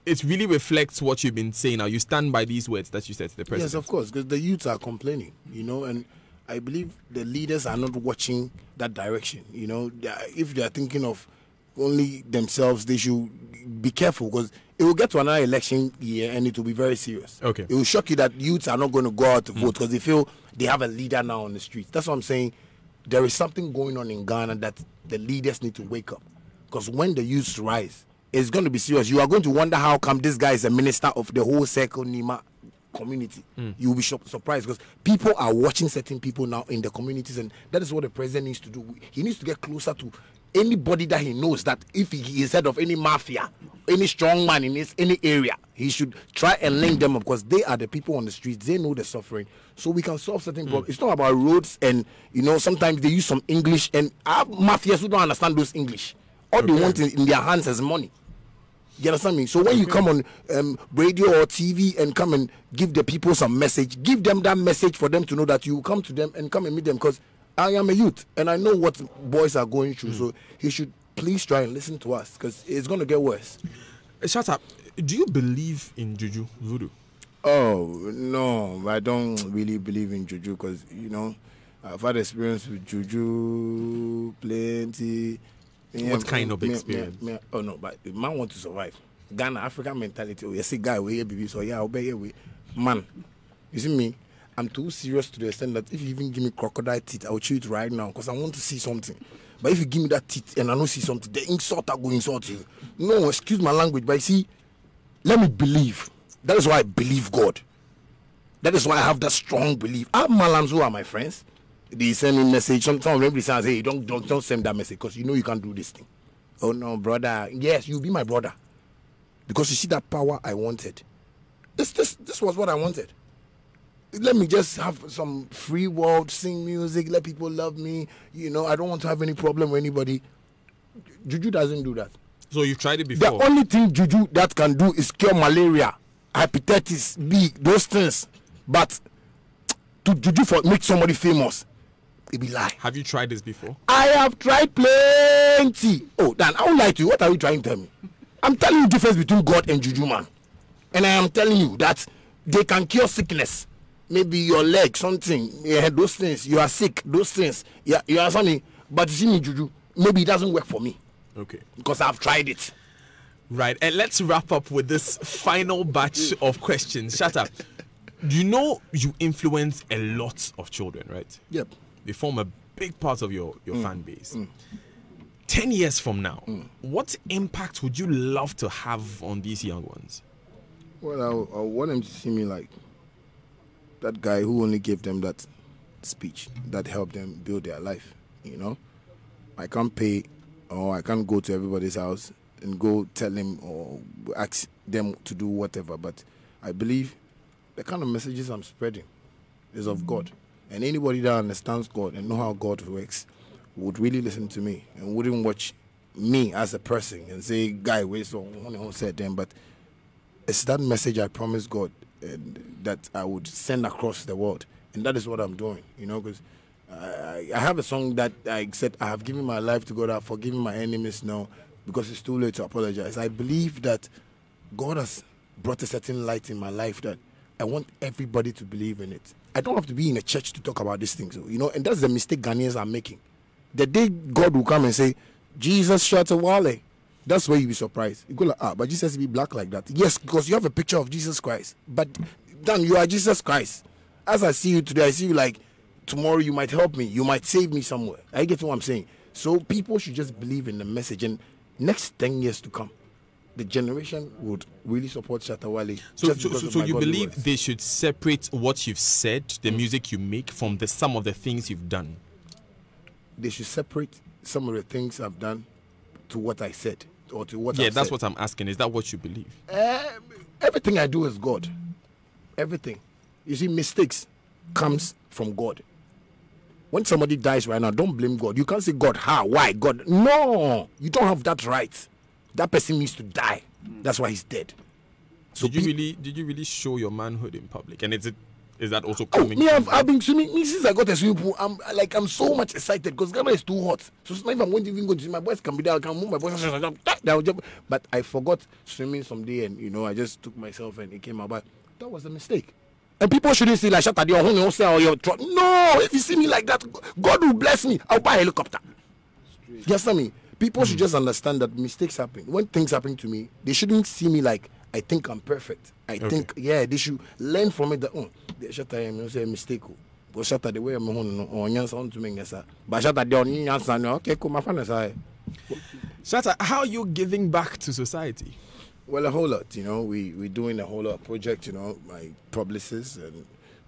it really reflects what you've been saying now. You stand by these words that you said to the president. Yes, of course, because the youths are complaining, and I believe the leaders are not watching that direction. If they are thinking of only themselves, they should be careful, because it will get to another election year and it will be very serious. Okay. It will shock you that youths are not going to go out to vote because they feel they have a leader now on the streets. That's what I'm saying. There is something going on in Ghana that the leaders need to wake up, because when the youths rise, it's going to be serious. You are going to wonder how come this guy is a minister of the whole Circle Nima community. You will be surprised, because people are watching certain people now in the communities, and that is what the president needs to do. He needs to get closer to anybody that he knows, that if he is head of any mafia, any strong man in any area, he should try and link them up, because they are the people on the streets. They know the suffering, so we can solve certain problems. It's not about roads, and sometimes they use some English, and our mafias who don't understand those English. All they want in their hands is money. You understand me? So when you come on radio or TV and come and give the people some message, give them that message for them to know that you come to them and come and meet them, because I am a youth and I know what boys are going through. So he should please try and listen to us because it's going to get worse. Shatta, do you believe in juju, voodoo? Oh, no, I don't really believe in juju because, you know, I've had experience with juju, plenty. What kind of experience? Oh, no, but the man wants to survive. Ghana, African mentality. Oh, you see, guy, we here, baby, so yeah, I'll be here. Man, you see me? I'm too serious to the extent that if you even give me crocodile teeth, I'll chew it right now because I want to see something. But if you give me that teeth and I don't see something, the insult I go insult you. No, excuse my language, but you see, let me believe. That is why I believe God. That is why I have that strong belief. I have Malams who are my friends. They send me message. Sometimes everybody says, hey, don't send that message because you know you can't do this thing. Oh no, brother. Yes, you be my brother. Because you see that power I wanted. This was what I wanted. Let me just have some free world, sing music, let people love me. You know, I don't want to have any problem with anybody. Juju doesn't do that. So you've tried it before? The only thing juju that can do is cure malaria, hepatitis B, those things. But to juju for make somebody famous, it be lie. Have you tried this before? I have tried plenty. Oh, Dan, I won't lie to you. What are you trying to tell me? I'm telling you the difference between God and juju, man. And I am telling you that they can cure sickness. Maybe your leg, something, yeah, those things. You are sick, those things. Yeah, you are something. But you see me, juju, maybe it doesn't work for me. Okay. Because I've tried it. Right, and let's wrap up with this final batch of questions. Shatta, you know you influence a lot of children, right? Yep. They form a big part of your fan base. 10 years from now, what impact would you love to have on these young ones? Well, I want them to see me like that guy who only gave them that speech that helped them build their life, you know? I can't pay or I can't go to everybody's house and go tell them or ask them to do whatever, but I believe the kind of messages I'm spreading is of God. And anybody that understands God and know how God works would really listen to me and wouldn't watch me as a person and say, guy, wait, so who said them, but it's that message I promised God and that I would send across the world. And that is what I'm doing, you know, because I have a song that I said, I have given my life to God, I've forgiven my enemies now because it's too late to apologize. I believe that God has brought a certain light in my life that I want everybody to believe in it. I don't have to be in a church to talk about these things, you know, and that's the mistake Ghanaians are making. The day God will come and say, Jesus Shatta wale, that's where you'll be surprised. You go like, but Jesus will be black like that. Yes, because you have a picture of Jesus Christ. But Dan, you are Jesus Christ. As I see you today, I see you like tomorrow you might help me. You might save me somewhere. I get what I'm saying. So people should just believe in the message. And next 10 years to come, the generation would really support Shatta wale. So you believe they should separate what you've said, the music you make, from some of the things you've done? They should separate some of the things I've done to what I said or to what I've that's said. what I'm asking. Is that what you believe? Everything I do is God. Everything. You see, mistakes comes from God. When somebody dies right now, don't blame God. You can't say, God, how? Why? God. No, you don't have that right. That person needs to die. That's why he's dead. So did you really show your manhood in public? And is that also coming? I've been swimming since I got a swimming pool. I'm so much excited because Ghana is too hot. So if I'm going to even go to see my boys can be there, I can move my voice. But I forgot swimming someday, and you know, I just took myself and it came out. But that was a mistake. And people shouldn't say like Shatta or your truck. No, if you see me like that, God will bless me. I'll buy a helicopter. Just tell me. People should just understand that mistakes happen. When things happen to me, they shouldn't see me like I think I'm perfect. I think, they should learn from it that, Shatta, I'm say a mistake. But Shatta, the way I'm on to me, but Shatta, the okay, cool, my friend. Shatta, how are you giving back to society? Well, a whole lot, you know. We're doing a whole lot of project, you know, my publicists, and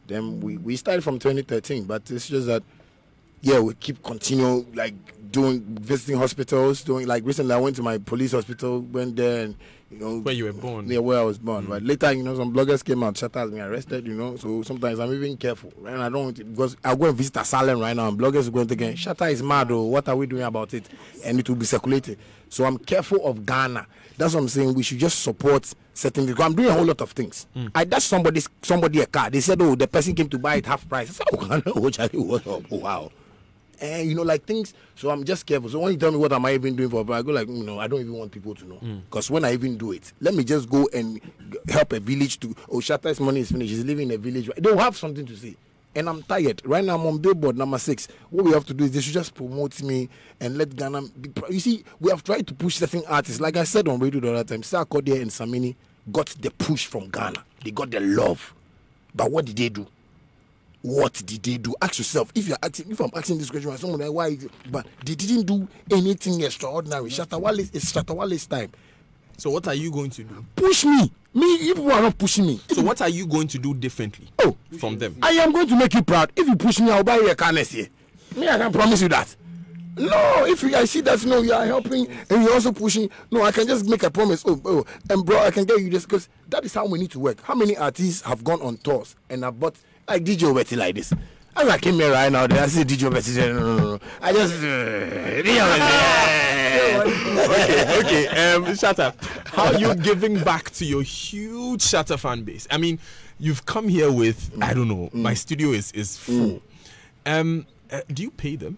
then we started from 2013, but it's just that, we keep continuing, like, visiting hospitals, like, recently I went to my police hospital, went there, and, you know. Where you were born. Yeah, where I was born. But later, you know, some bloggers came out, Shatta has been arrested, you know, so sometimes I'm even careful, right? And I don't want to, because I'll go and visit asylum right now, and bloggers are going to think, Shatta is mad, or what are we doing about it? And it will be circulated. So I'm careful of Ghana. That's what I'm saying. We should just support certain things. I'm doing a whole lot of things. I dashed somebody a car. They said, the person came to buy it half price. I said, wow. And like things. So I'm just careful. So when you tell me what am I even doing for, I go like, I don't even want people to know. Because when I even do it, let me just go and help a village to. Oh, Shatta's money is finished. He's living in a village. They'll have something to say. And I'm tired. Right now, I'm on billboard number 6. What we have to do is they should just promote me and let Ghana be. You see, we have tried to push certain artists. Like I said on radio the other time, Sarkodie and Samini got the push from Ghana. They got the love. But what did they do? What did they do? Ask yourself. If I'm asking this question, someone like, why? But they didn't do anything extraordinary. Shatta Wale, it's Shatta Wale's time. So what are you going to do? Push me. You people are not pushing me. So what are you going to do differently from them? I am going to make you proud. If you push me, I'll buy you a car next year. Me, I can promise you that. No, I see that, you are helping and you're also pushing. No, I can just make a promise. And bro, I can get you this because that is how we need to work. How many artists have gone on tours and have bought like DJ Betty like this? As I came here right now, I see DJ Betty. No. I just. Okay. Shatta, how are you giving back to your huge Shatta fan base? I mean, you've come here with I don't know. My studio is full. Do you pay them?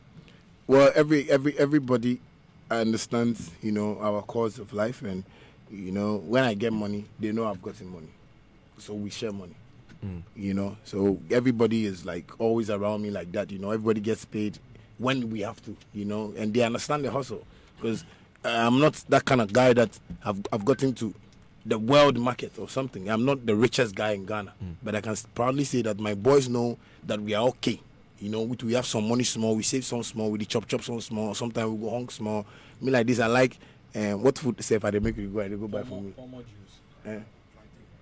Well, everybody understands, our cause of life, and when I get money, they know I've gotten money, so we share money. So everybody is like always around me like that. Everybody gets paid when we have to. And they understand the hustle because I'm not that kind of guy that I've gotten to the world market or something. I'm not the richest guy in Ghana, but I can proudly say that my boys know that we are okay. We have some money small, we save some small, we chop some small, sometimes we go hung small. Me like this, I like what food say if I make you go buy for me.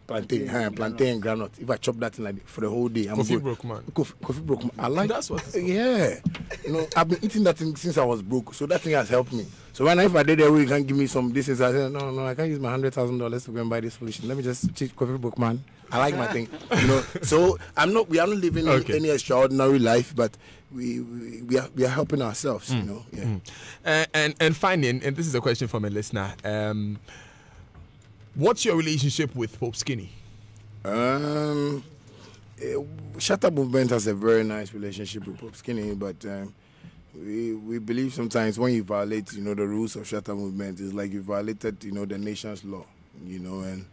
Plantain and granite. If I chop that thing like for the whole day, I'm Coffee broke man. Coffee broke man. I like that's what it's I've been eating that thing since I was broke, so that thing has helped me. So if I did that, you can give me some this is I said no, I can't use my $100,000 to go and buy this solution. Let me just cheat coffee broke man. I like my thing, So we are not living any extraordinary life, but we are helping ourselves, And finally, and this is a question from a listener. What's your relationship with Pope Skinny? Shatta Movement has a very nice relationship with Pope Skinny, but we believe sometimes when you violate, the rules of Shatta Movement, it's like you violated, the nation's law, and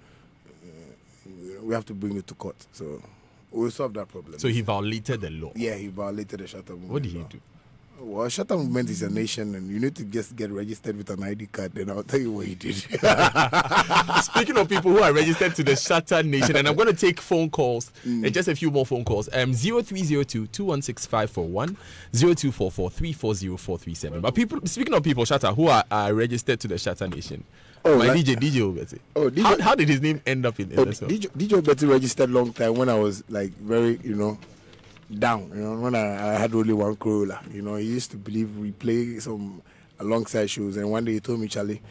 we have to bring it to court. So we'll solve that problem. So he violated the law? Yeah, he violated the Shatta Movement. What did he do? Well, Shatta Movement is a nation, and you need to just get registered with an ID card, then I'll tell you what he did. Speaking of people who are registered to the Shatta Nation, and I'm going to take phone calls, just a few more phone calls. 0302-216-541, 0244-340437. But speaking of people, Shatta, who are registered to the Shatta Nation, DJ Obeti. How did his name end up in this? DJ Obeti registered long time when I was like very, down. When I had only one Corolla. He used to believe we play some alongside shows, and one day he told me, Charlie,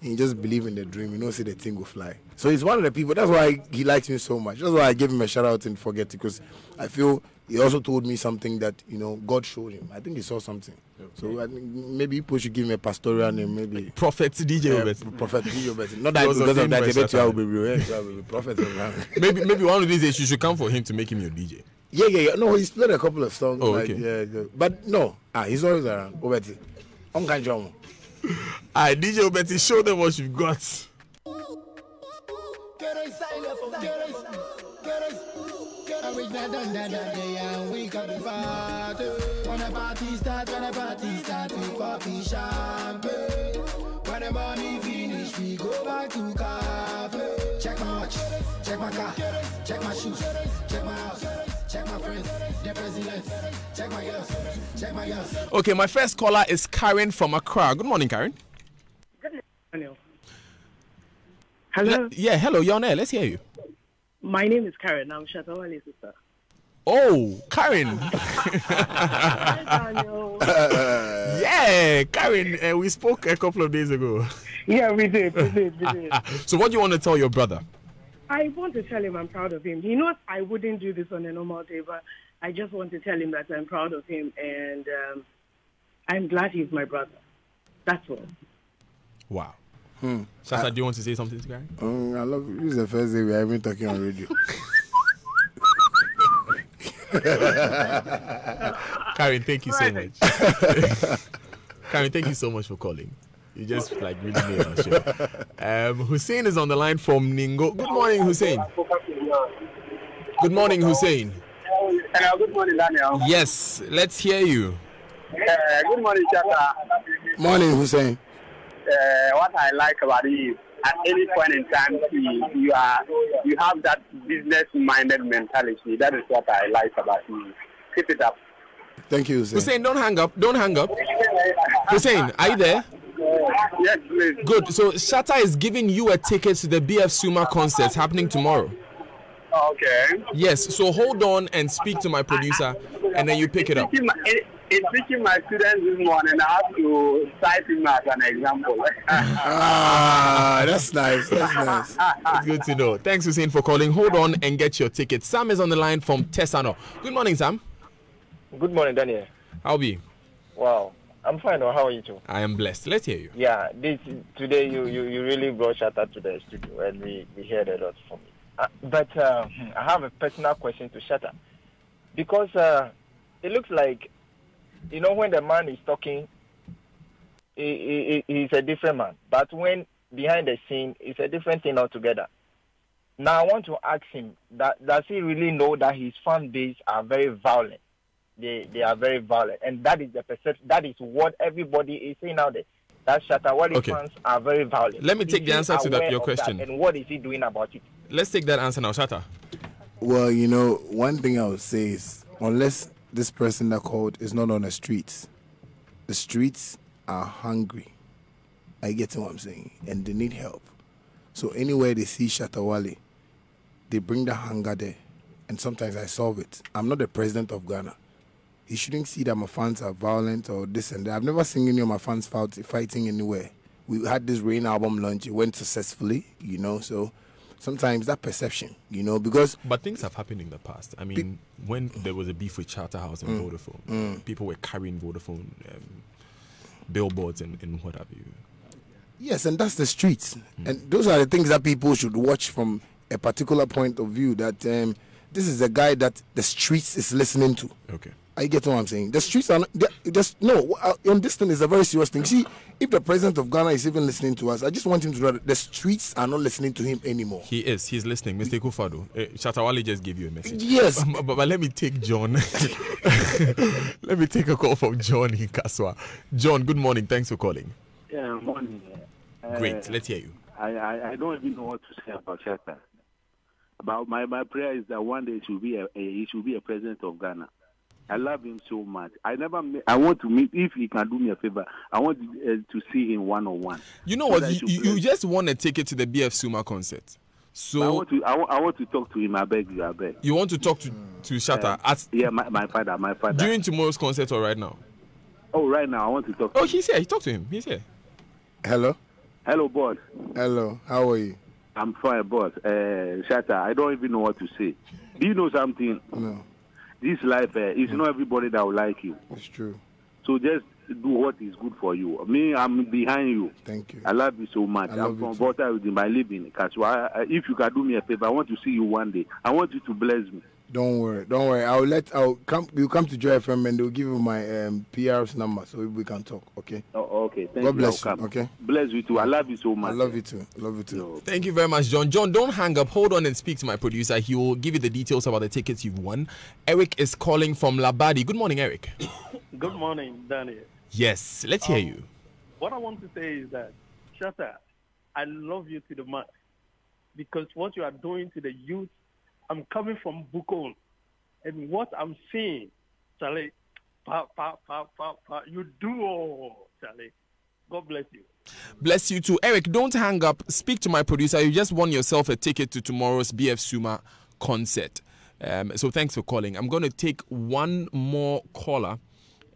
he just believe in the dream. See the thing will fly. So he's one of the people. That's why he likes me so much. That's why I gave him a shout out and forget it, because I feel he also told me something that God showed him. I think he saw something. So I think maybe people should give him a pastoral name, maybe Prophet DJ Obeti. Prophet DJ Obeti. Not that because of that, I will be real. Prophet. Maybe one of these days you should come for him to make him your DJ. Yeah. No, he's played a couple of songs. Oh, okay. Yeah. But no, he's always around. Obeti. Alright, DJ Obeti, show them what you've got. When the party start, we poppy champagne. When the money finish, we go back to cafe. Check my watch, check my car, check my shoes, check my house, check my friends, the president, check my girls. Okay, my first caller is Karen from Accra. Good morning, Karen. Good morning. Hello. Hello, you're on air. Let's hear you. My name is Karen. I'm Shatta Wale's sister. Oh, Karen. Hi, Daniel. Yeah, Karen, we spoke a couple of days ago. Yeah, we did. So what do you want to tell your brother? I want to tell him I'm proud of him. He knows I wouldn't do this on a normal day, but I just want to tell him that I'm proud of him, and I'm glad he's my brother. That's all. Wow. Shatta, do you want to say something to Karen? I love you. This is the first day we are even talking on radio. Karen, thank you so much. Karen, thank you so much for calling. You just like really made our show. Hussein is on the line from Ningo. Good morning, Hussein. Good morning, Hussein. Hello, good morning, Daniel. Yes, let's hear you. Good morning, Shatta. Morning, Hussein. What I like about you, at any point in time, you have that business-minded mentality. That is what I like about you. Keep it up. Thank you, Hussein. Hussein, don't hang up. Don't hang up. Hussein, are you there? Yes, please. Good. So Shatta is giving you a ticket to the BF Suma concert happening tomorrow. Okay. Yes. So hold on and speak to my producer, and then you pick it up. In teaching my students this morning, I have to cite him as an example. That's nice. That's nice. It's good to know. Thanks, Hussein, for calling. Hold on and get your ticket. Sam is on the line from Tesano. Good morning, Sam. Good morning, Daniel. How are you? Wow. I'm fine. How are you too? I am blessed. Let's hear you. Yeah, today you really brought Shatta to the studio, and we heard a lot from you. But I have a personal question to Shatta, because it looks like, when the man is talking, he's a different man. But when behind the scene, it's a different thing altogether. Now I want to ask him, does he really know that his fan base are very violent? They are very violent, and that is the perception. That is what everybody is saying now. That Shatta Wale fans are very violent. Let me take the answer to your question. And what is he doing about it? Let's take that answer now, Shatta. Well, one thing I would say is, unless this person that called is not on the streets are hungry. I get what I'm saying, and they need help. So anywhere they see Shatta Wale, they bring the hunger there, and sometimes I solve it. I'm not the president of Ghana. You shouldn't see that my fans are violent or this and that. I've never seen any of my fans fighting anywhere. We had this Rain album launch. It went successfully, so sometimes that perception, because... But things have happened in the past. I mean, when there was a beef with Charterhouse and Vodafone, people were carrying Vodafone billboards and what have you. Yes, and that's the streets. And those are the things that people should watch from a particular point of view, that this is a guy that the streets is listening to. Okay. I get what I'm saying. The streets are not, on this thing is a very serious thing. See, if the president of Ghana is even listening to us, I just want him to know that the streets are not listening to him anymore. He's listening. Mr. Kufado, Shatta Wale just gave you a message. Yes. But let me take John. Let me take a call from John in Kaswa. John, good morning. Thanks for calling. Yeah, morning. Great. Let's hear you. I don't even know what to say about Shatta. But my prayer is that one day he should be a president of Ghana. I love him so much. I want to meet, if he can do me a favor, I want to see him one-on-one. You know what? You just want a ticket to the BF Suma concert. So I want to talk to him. I beg you. You want to talk to Shatta? My father. During tomorrow's concert or right now? Oh, right now. I want to talk to him. He's here. Talk to him. He's here. Hello? Hello, boss. Hello. How are you? I'm fine, boss. Shatta, I don't even know what to say. Do you know something? No. This life, it's not everybody that will like you. It's true. So just do what is good for you. Me, I'm behind you. Thank you. I love you so much. I'm from Volta. I live in Kaswa. If you can do me a favor, I want to see you one day. I want you to bless me. Don't worry. I'll come. You come to Joy FM and they'll give you my PR's number so we can talk. Okay. Oh, okay. Thank God you. bless you. Okay. Bless you too. I love you so much. I love you too. Love you too. Thank you very much, John. John, don't hang up. Hold on and speak to my producer. He will give you the details about the tickets you've won. Eric is calling from Labadi. Good morning, Eric. Good morning, Daniel. Yes. Let's hear you. What I want to say is that, Shatta, I love you to the max because what you are doing to the youth. I'm coming from Bukon. And what I'm seeing, Charlie, you do all, Charlie. God bless you. Bless you too. Eric, don't hang up. Speak to my producer. You just won yourself a ticket to tomorrow's BF Suma concert. So thanks for calling. I'm going to take one more caller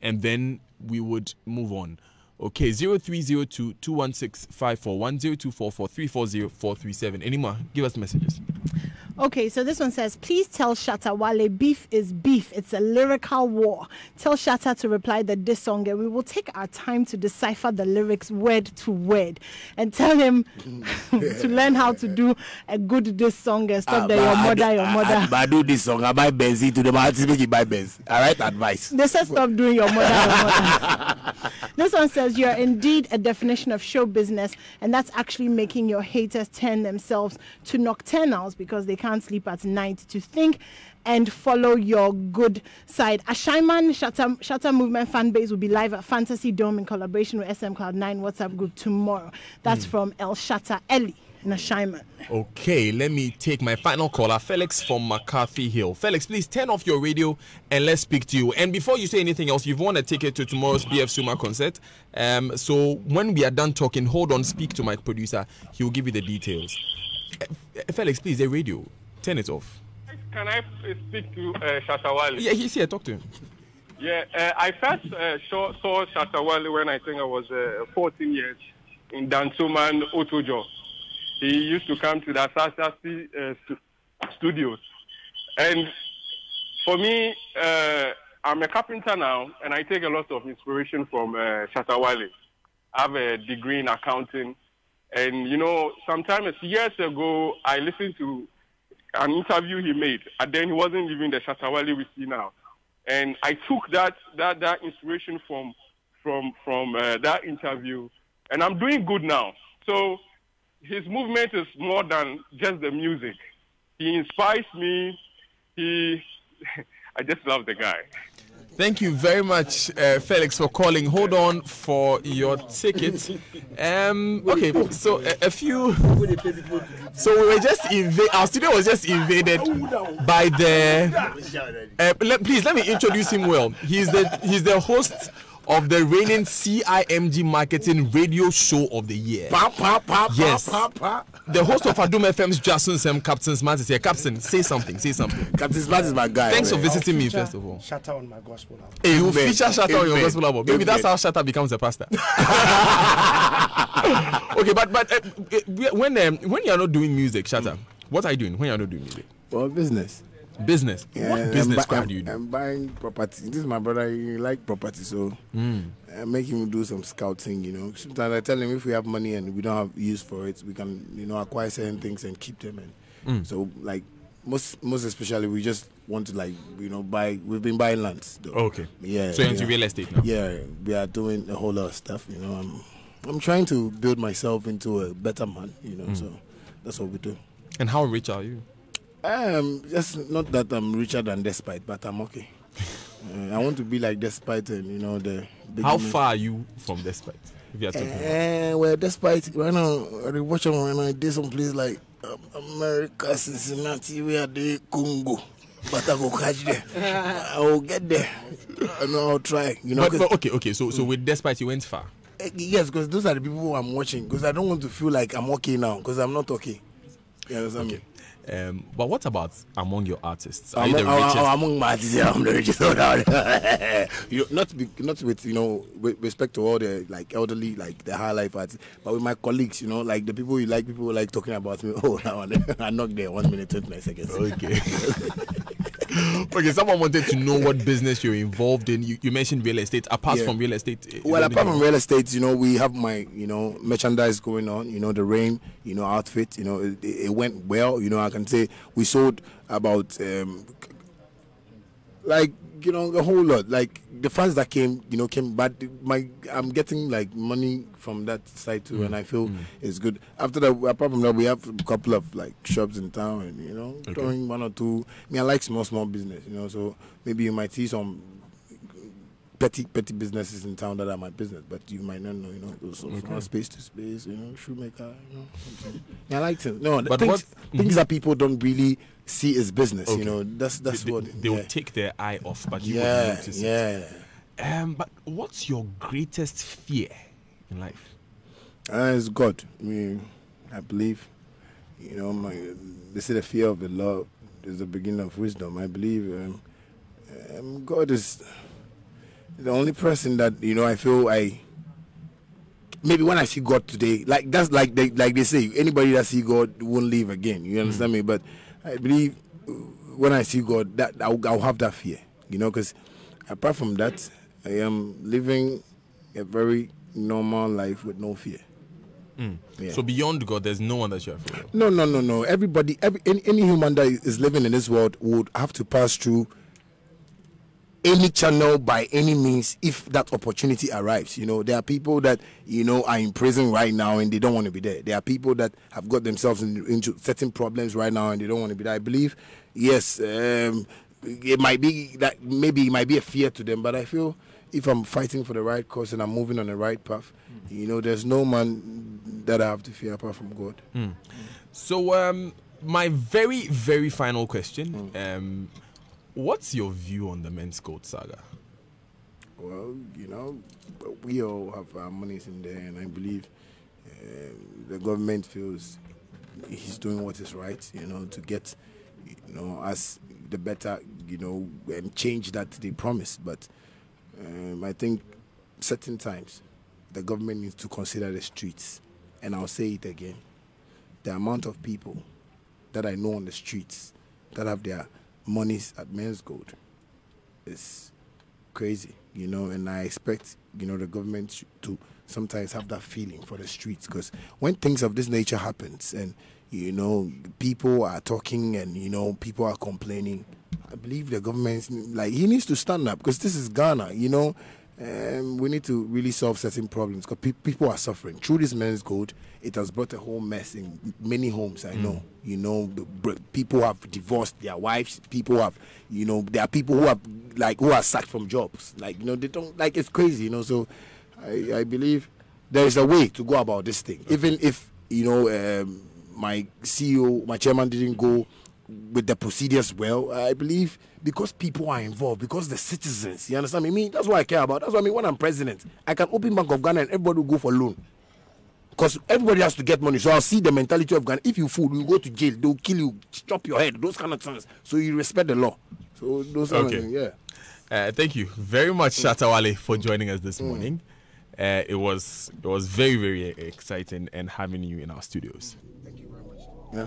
and then we would move on. Okay, 0302-216-541, 0244-340-437. Any more? Give us messages. Okay, so this one says, please tell Shatta wale beef is beef. It's a lyrical war. Tell Shatta to reply the diss song and we will take our time to decipher the lyrics word to word and tell him to learn how to do a good diss song and stop your mother. I do this song. I buy benzene to the market, make you buy benzene. All right, advice. They said stop doing your mother. This one says, you're indeed a definition of show business, and that's actually making your haters turn themselves to nocturnals because they can't sleep at night to think and follow your good side. Ashaiman Shatta Movement fan base will be live at Fantasy Dome in collaboration with SM Cloud9 WhatsApp group tomorrow. That's from El Shatta Eli in Ashaiman. Okay, let me take my final caller, Felix from McCarthy Hill. Felix, please turn off your radio and let's speak to you. And before you say anything else, you've won a ticket to tomorrow's BF Suma concert. So when we are done talking, hold on, speak to my producer. He will give you the details. Felix, please, the radio, turn it off. Can I speak to Shatta Wale? Yeah, he's here. Talk to him. Yeah, I first saw Shatta Wale when I think I was 14 years in Dansuman, Otojo. He used to come to the Asasi studios. And for me, I'm a carpenter now, and I take a lot of inspiration from Shatta Wale. I have a degree in accounting. And, you know, sometimes years ago, I listened to an interview he made, and then he wasn't living the Shatta Wale we see now. And I took that inspiration from that interview, and I'm doing good now. So his movement is more than just the music. He inspires me. I just love the guy. Thank you very much, Felix, for calling. Hold on for your ticket. Okay, so a few. So we were just our studio was just invaded by the. Please let me introduce him well. He's the host of the reigning CIMG Marketing Radio Show of the Year. Yes. The host of Adum FM's Jason Sam, Captain Smart is here. Captain, say something. Captain Smart is my guy. Thanks for visiting me, first of all. Shatta on my gospel album. Hey, you feature Shatta on your gospel album. Maybe that's how Shatta becomes a pastor. Okay, but when you are not doing music, Shatta, what are you doing when you are not doing music? Well, business. Business? Yeah, what business do you do? I'm buying property. This is my brother. He like property, so I make him do some scouting. You know, sometimes I tell him if we have money and we don't have use for it, we can, you know, acquire certain things and keep them. And so, like most especially, we just want to, like, you know, buy. We've been buying lands. Though. Okay. Yeah. So you're into real estate now? Yeah, we are doing a whole lot of stuff. You know, I'm trying to build myself into a better man. You know, so that's what we do. And how rich are you? Just not that I'm richer than Despite, but I'm okay. I want to be like Despite, and you know the. How far are you from Despite? If you are talking well, Despite right now, I watch them when I did some place like America, Cincinnati, where they Congo, but I go catch there. I will get there. I know I'll try. You know. But okay. So with Despite, you went far. Yes, because those are the people who I'm watching. Because I don't want to feel like I'm okay now. Because I'm not okay. You understand me? But what about among your artists? Are you the richest? Among my artists, I'm the richest. You know, not with, you know, with respect to all the like elderly, like the high life artists, but with my colleagues, you know, like the people you like, people who like talking about me. Oh, now I knocked there 1 minute 29 seconds. Okay. Okay, someone wanted to know what business you're involved in. You mentioned real estate. Apart from real estate, well, apart from real estate, you know, we have my, you know, merchandise going on. You know, the rain, you know, outfit. You know, it went well. You know, I can say we sold about like, you know, a whole lot. Like the fans that came, you know, but I'm getting like money from that side too, and I feel it's good. After that, apart from that, we have a couple of like shops in town, and you know, doing one or two. I mean, I like small business, you know. So maybe you might see some petty businesses in town that are my business, but you might not know, you know, those from space to space, you know, shoemaker, you know, something. Yeah, I like to. No, but things that people don't really see as business, you know, that's what they will take their eye off, but you won't notice it. But what's your greatest fear in life? It's God. I mean, I believe, you know, they say the fear of the Lord is the beginning of wisdom. I believe God is the only person that, you know, I feel maybe when I see God today, like that's like they say, anybody that see God won't leave again. You understand me? But I believe when I see God, that I'll have that fear, you know, because apart from that, I am living a very normal life with no fear. Yeah. So beyond God, there's no one that you're afraid of? No. Everybody, any human that is living in this world would have to pass through any channel by any means if that opportunity arrives. You know, there are people that, you know, are in prison right now and they don't want to be there. There are people that have got themselves into certain problems right now and they don't want to be there. I believe, yes, it might be that maybe it might be a fear to them, but I feel if I'm fighting for the right cause and I'm moving on the right path, you know, there's no man that I have to fear apart from God. So, my very, very final question. What's your view on the men's code saga? Well, you know, we all have our monies in there, and I believe the government feels he's doing what is right, you know, to get, you know, us the better, you know, and change that they promised. But I think certain times the government needs to consider the streets, and I'll say it again. The amount of people that I know on the streets that have their monies at men's gold is crazy, you know, and I expect, you know, the government to sometimes have that feeling for the streets, because when things of this nature happens and, you know, people are talking and, you know, people are complaining, I believe the government, like, he needs to stand up, because this is Ghana, you know, and we need to really solve certain problems, because people are suffering. Through this men's gold, it has brought a whole mess in many homes, I know. You know, people have divorced their wives, people have, you know, there are people who have, like, who are sacked from jobs. Like, you know, they don't, like, it's crazy, you know, so I believe there is a way to go about this thing. Even if, you know, my CEO, my chairman didn't go with the procedures well, I believe because people are involved, because the citizens, you understand me? I mean, that's what I care about. That's what I mean. When I'm president, I can open Bank of Ghana and everybody will go for loan. Because everybody has to get money. So I'll see the mentality of Ghana. If you fool, you go to jail. They'll kill you, chop your head, those kind of things. So you respect the law. So those kind of things, yeah. Thank you very much, Shatta Wale, for joining us this morning. It was very, very exciting and having you in our studios. Thank you very much. Yeah.